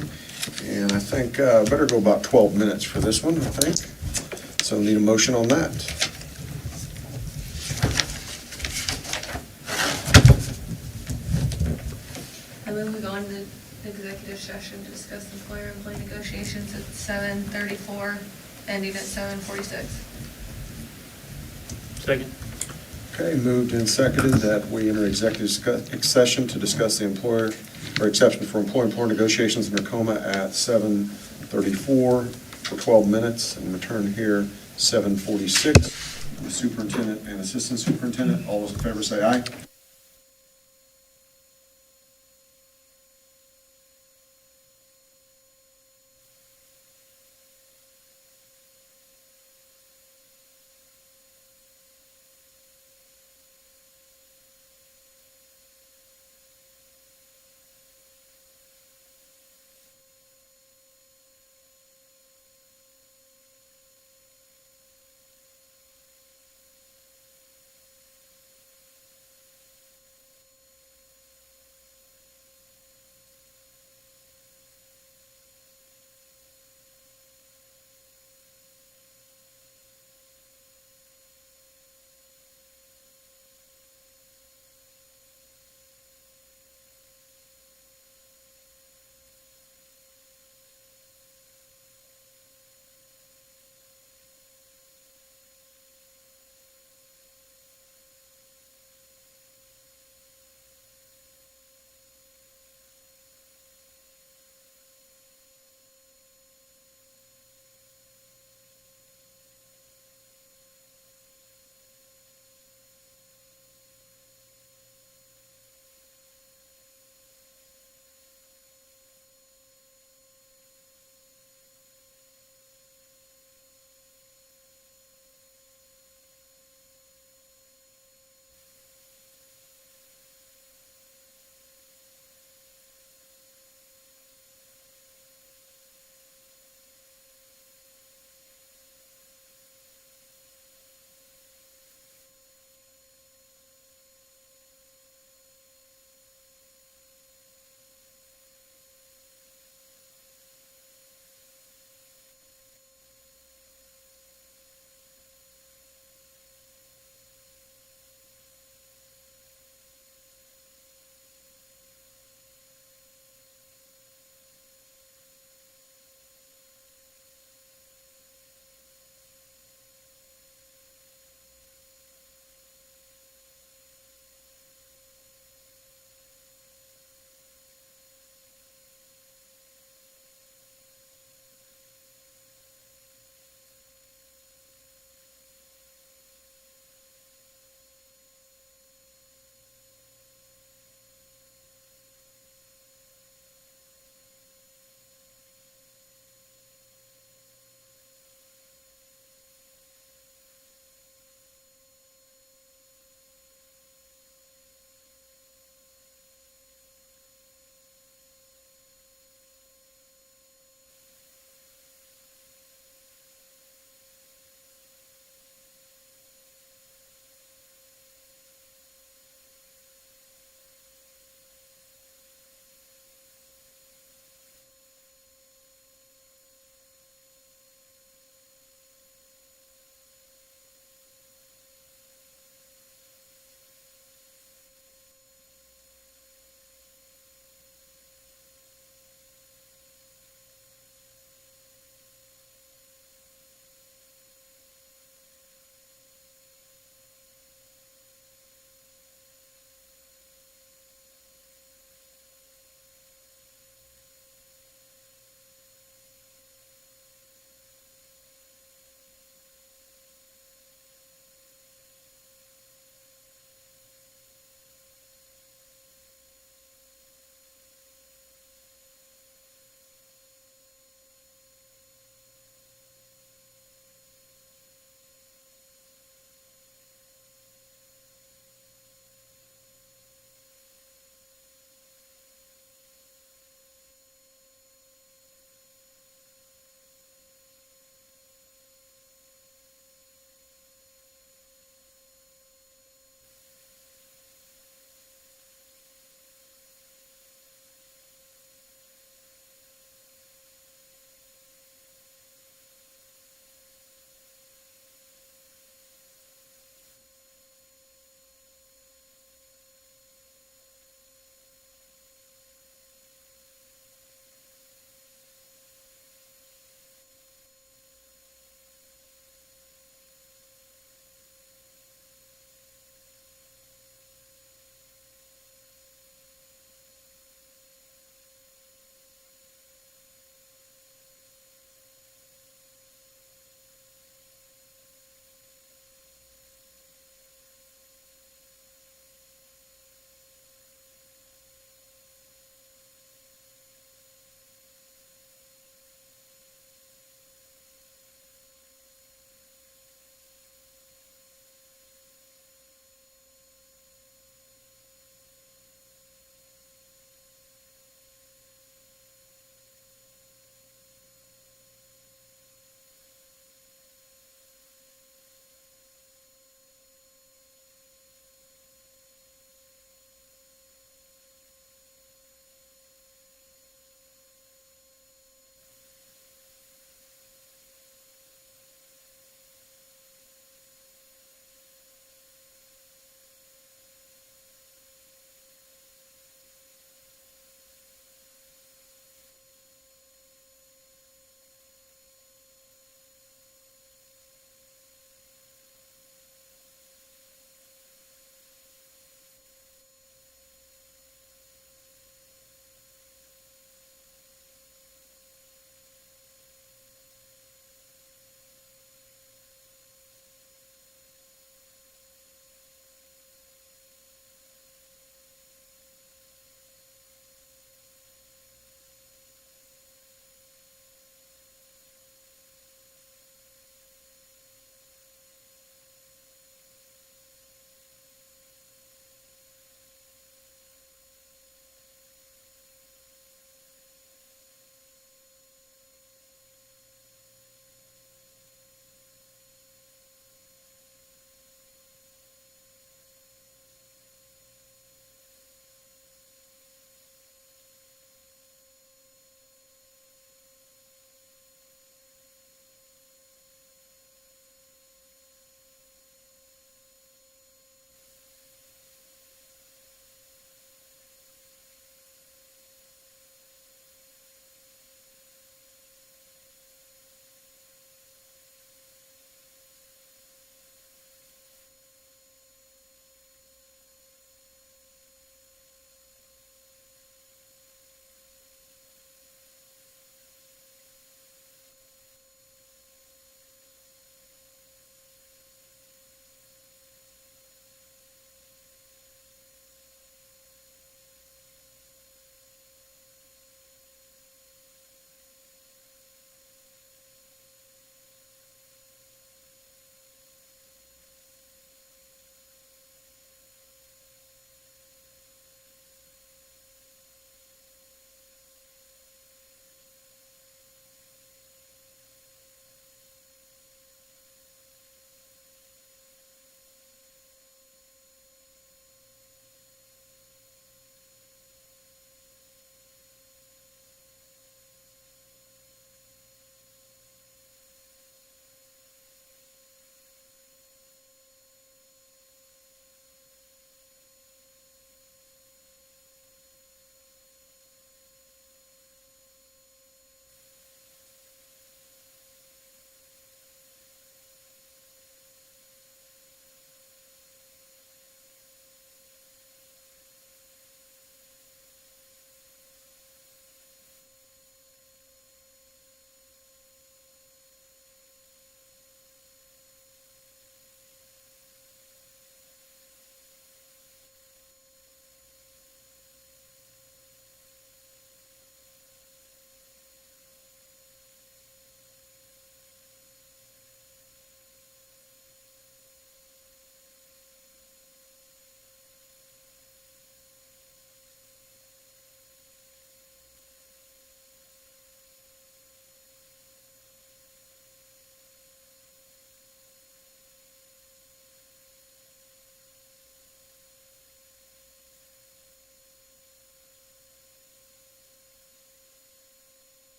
And I think better go about 12 minutes for this one, I think. So need a motion on that.
I move we go into executive session to discuss employer-employee negotiations at 7:34, ending at 7:46.
Second.
Okay, moved and seconded that we enter executive session to discuss the employer, or exception for employer-employee negotiations in Tacoma at 7:34 for 12 minutes, and return here 7:46. The superintendent and assistant superintendent, all those in favor say aye.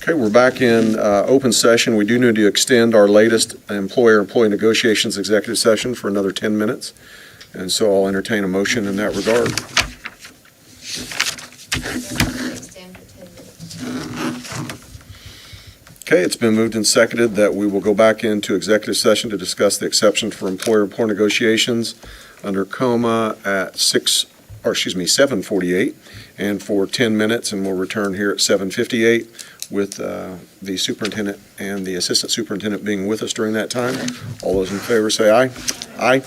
Okay, we're back in open session. We do need to extend our latest employer-employee negotiations executive session for another 10 minutes. And so I'll entertain a motion in that regard. Okay, it's been moved and seconded that we will go back into executive session to discuss the exception for employer-employee negotiations under coma at 7:48 and for 10 minutes, and we'll return here at 7:58 with the superintendent and the assistant superintendent being with us during that time. All those in favor say aye. Aye.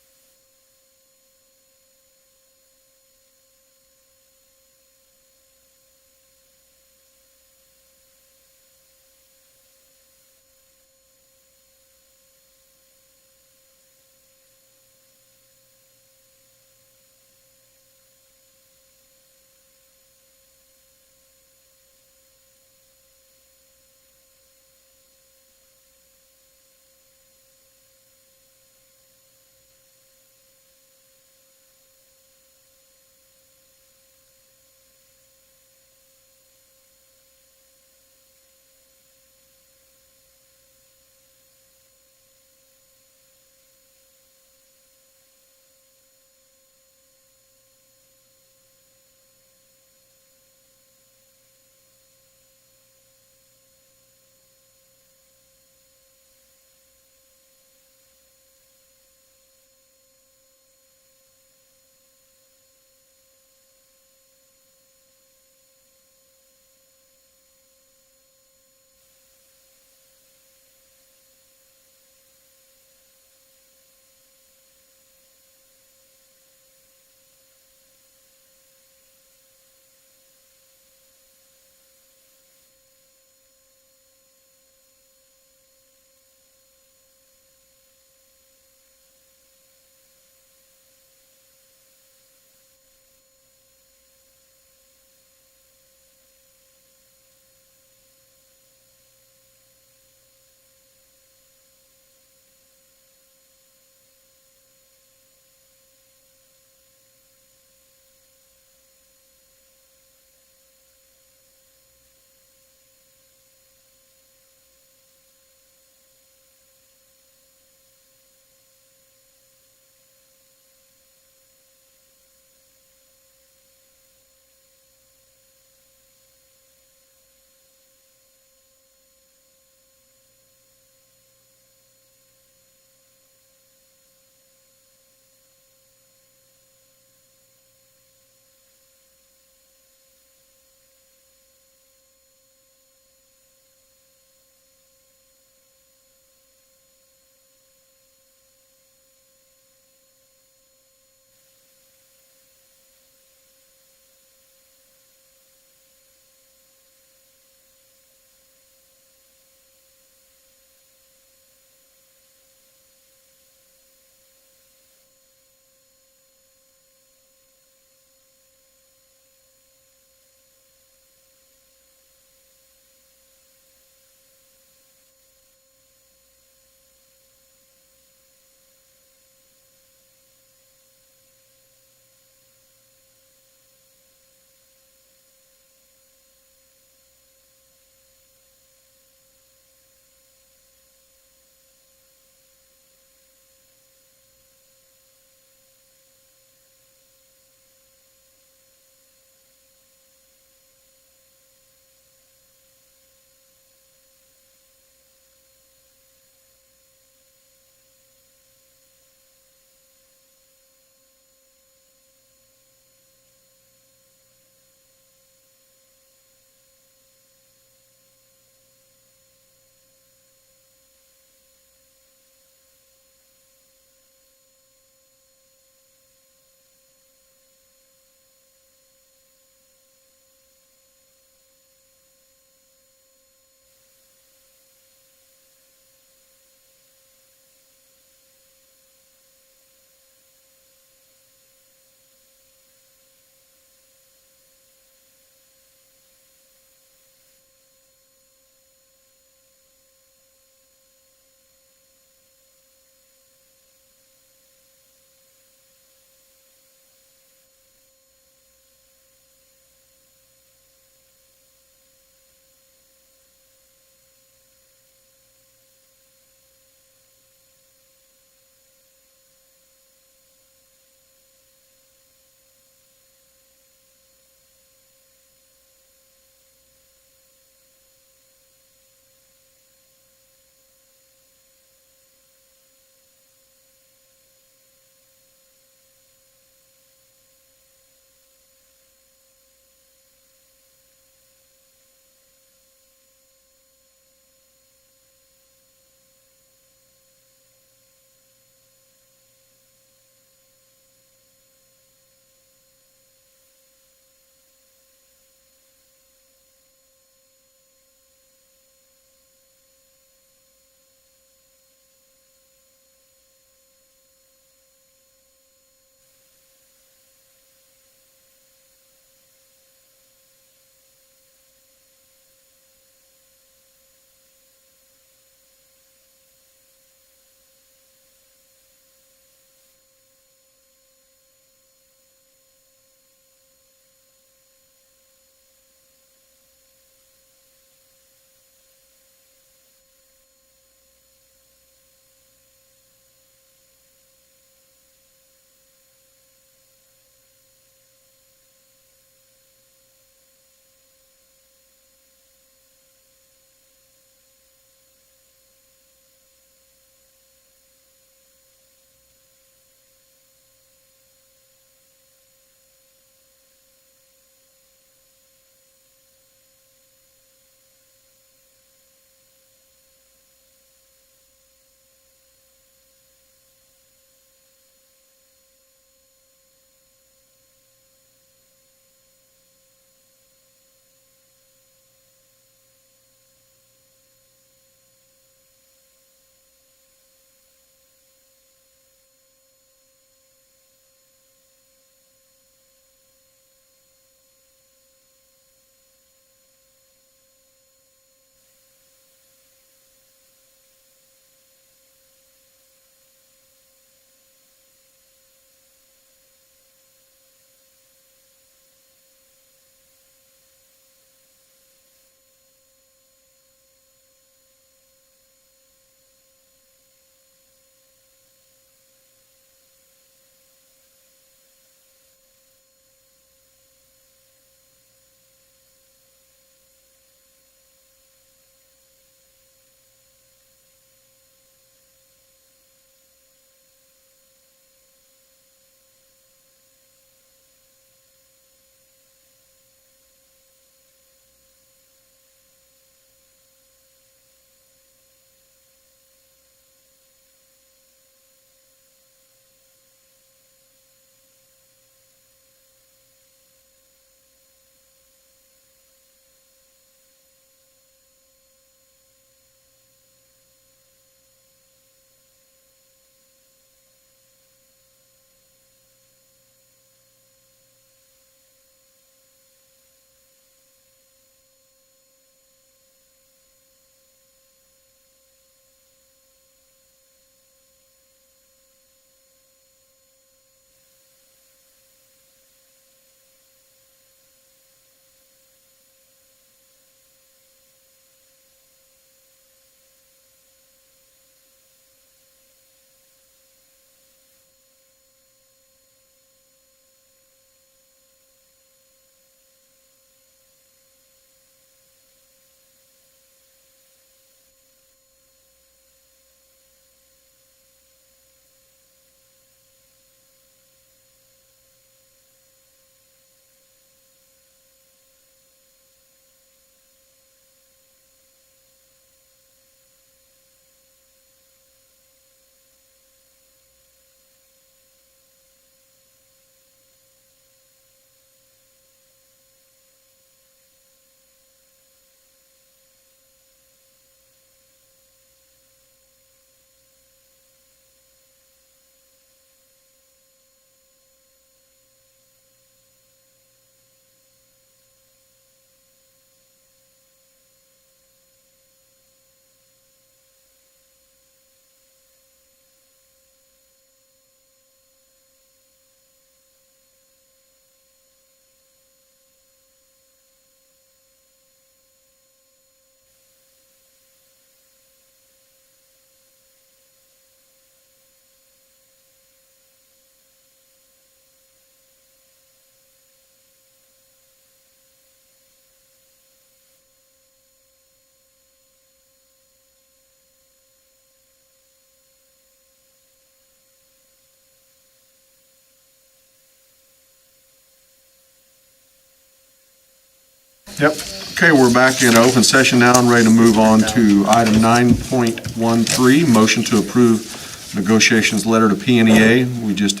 Yep. Okay, we're back in open session now and ready to move on to item 9.13, motion to approve negotiations letter to PNEA. We just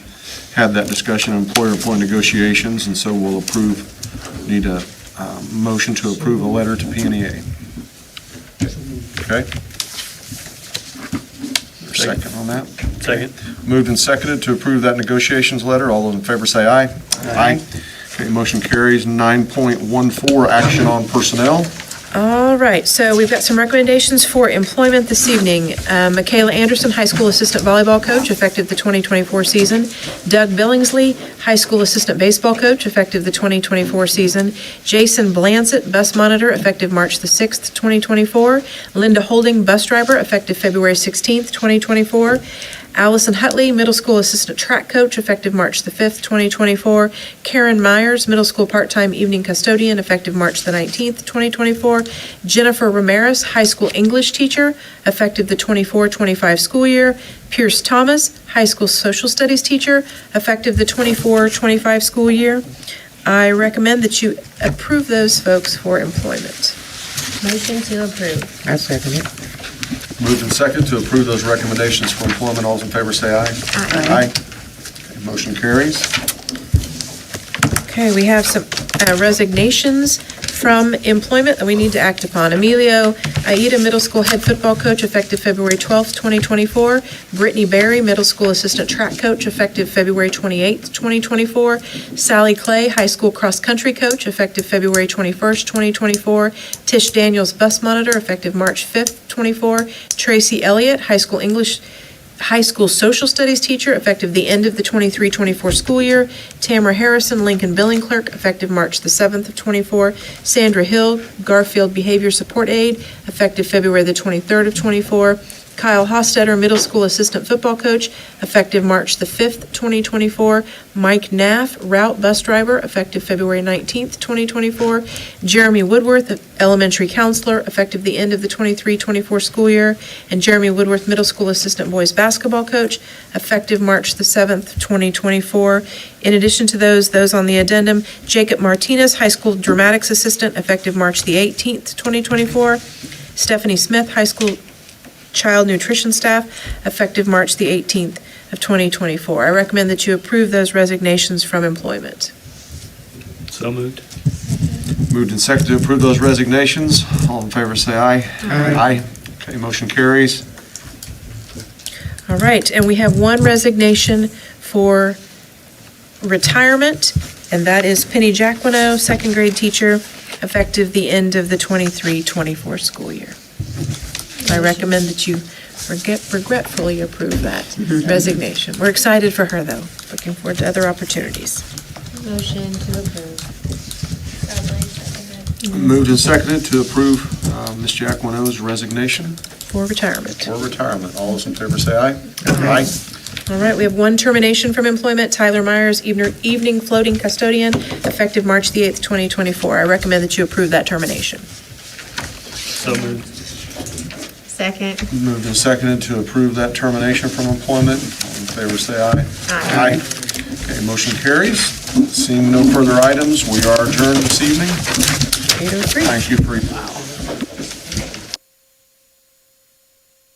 had that discussion on employer-employee negotiations, and so we'll need a motion to approve a letter to PNEA. Okay? Second on that?
Second.
Moved and seconded to approve that negotiations letter. All those in favor say aye. Aye. Okay, motion carries. 9.14, action on personnel.
All right, so we've got some recommendations for employment this evening. Michaela Anderson, high school assistant volleyball coach, effective the 2024 season. Doug Billingsley, high school assistant baseball coach, effective the 2024 season. Jason Blansett, bus monitor, effective March the 6th, 2024. Linda Holding, bus driver, effective February 16th, 2024. Allison Hutley, middle school assistant track coach, effective March the 5th, 2024. Karen Myers, middle school part-time evening custodian, effective March the 19th, 2024. Jennifer Ramirez, high school English teacher, effective the 24-25 school year. Pierce Thomas, high school social studies teacher, effective the 24-25 school year. I recommend that you approve those folks for employment.
Motion to approve.
I second it.
Moved and seconded to approve those recommendations for employment. All those in favor say aye. Aye. Okay, motion carries.
Okay, we have some resignations from employment that we need to act upon. Emilio Aida, middle school head football coach, effective February 12th, 2024. Brittany Berry, middle school assistant track coach, effective February 28th, 2024. Sally Clay, high school cross-country coach, effective February 21st, 2024. Tish Daniels, bus monitor, effective March 5th, 24. Tracy Elliott, high school social studies teacher, effective the end of the 23-24 school year. Tamara Harrison, Lincoln billing clerk, effective March the 7th of 24. Sandra Hill, Garfield behavior support aide, effective February the 23rd of 24. Kyle Hostetter, middle school assistant football coach, effective March the 5th, 2024. Mike Naff, route bus driver, effective February 19th, 2024. Jeremy Woodworth, elementary counselor, effective the end of the 23-24 school year. And Jeremy Woodworth, middle school assistant boys basketball coach, effective March the 7th, 2024. In addition to those on the addendum, Jacob Martinez, high school dramatics assistant, effective March the 18th, 2024. Stephanie Smith, high school child nutrition staff, effective March the 18th of 2024. I recommend that you approve those resignations from employment.
So moved.
Moved and seconded to approve those resignations. All in favor say aye. Aye. Okay, motion carries.
All right, and we have one resignation for retirement, and that is Penny Jacquino, second grade teacher, effective the end of the 23-24 school year. I recommend that you regretfully approve that resignation. We're excited for her, though. Looking forward to other opportunities.
Motion to approve.
Moved and seconded to approve Ms. Jacquino's resignation
For retirement.
for retirement. All those in favor say aye. Aye.
All right, we have one termination from employment, Tyler Myers, evening floating custodian, effective March the 8th, 2024. I recommend that you approve that termination.
So moved.
Second.
Moved and seconded to approve that termination from employment. All in favor say aye.
Aye.
Okay, motion carries. Seeing no further items, we are adjourned this evening.
8:03.
Thank you for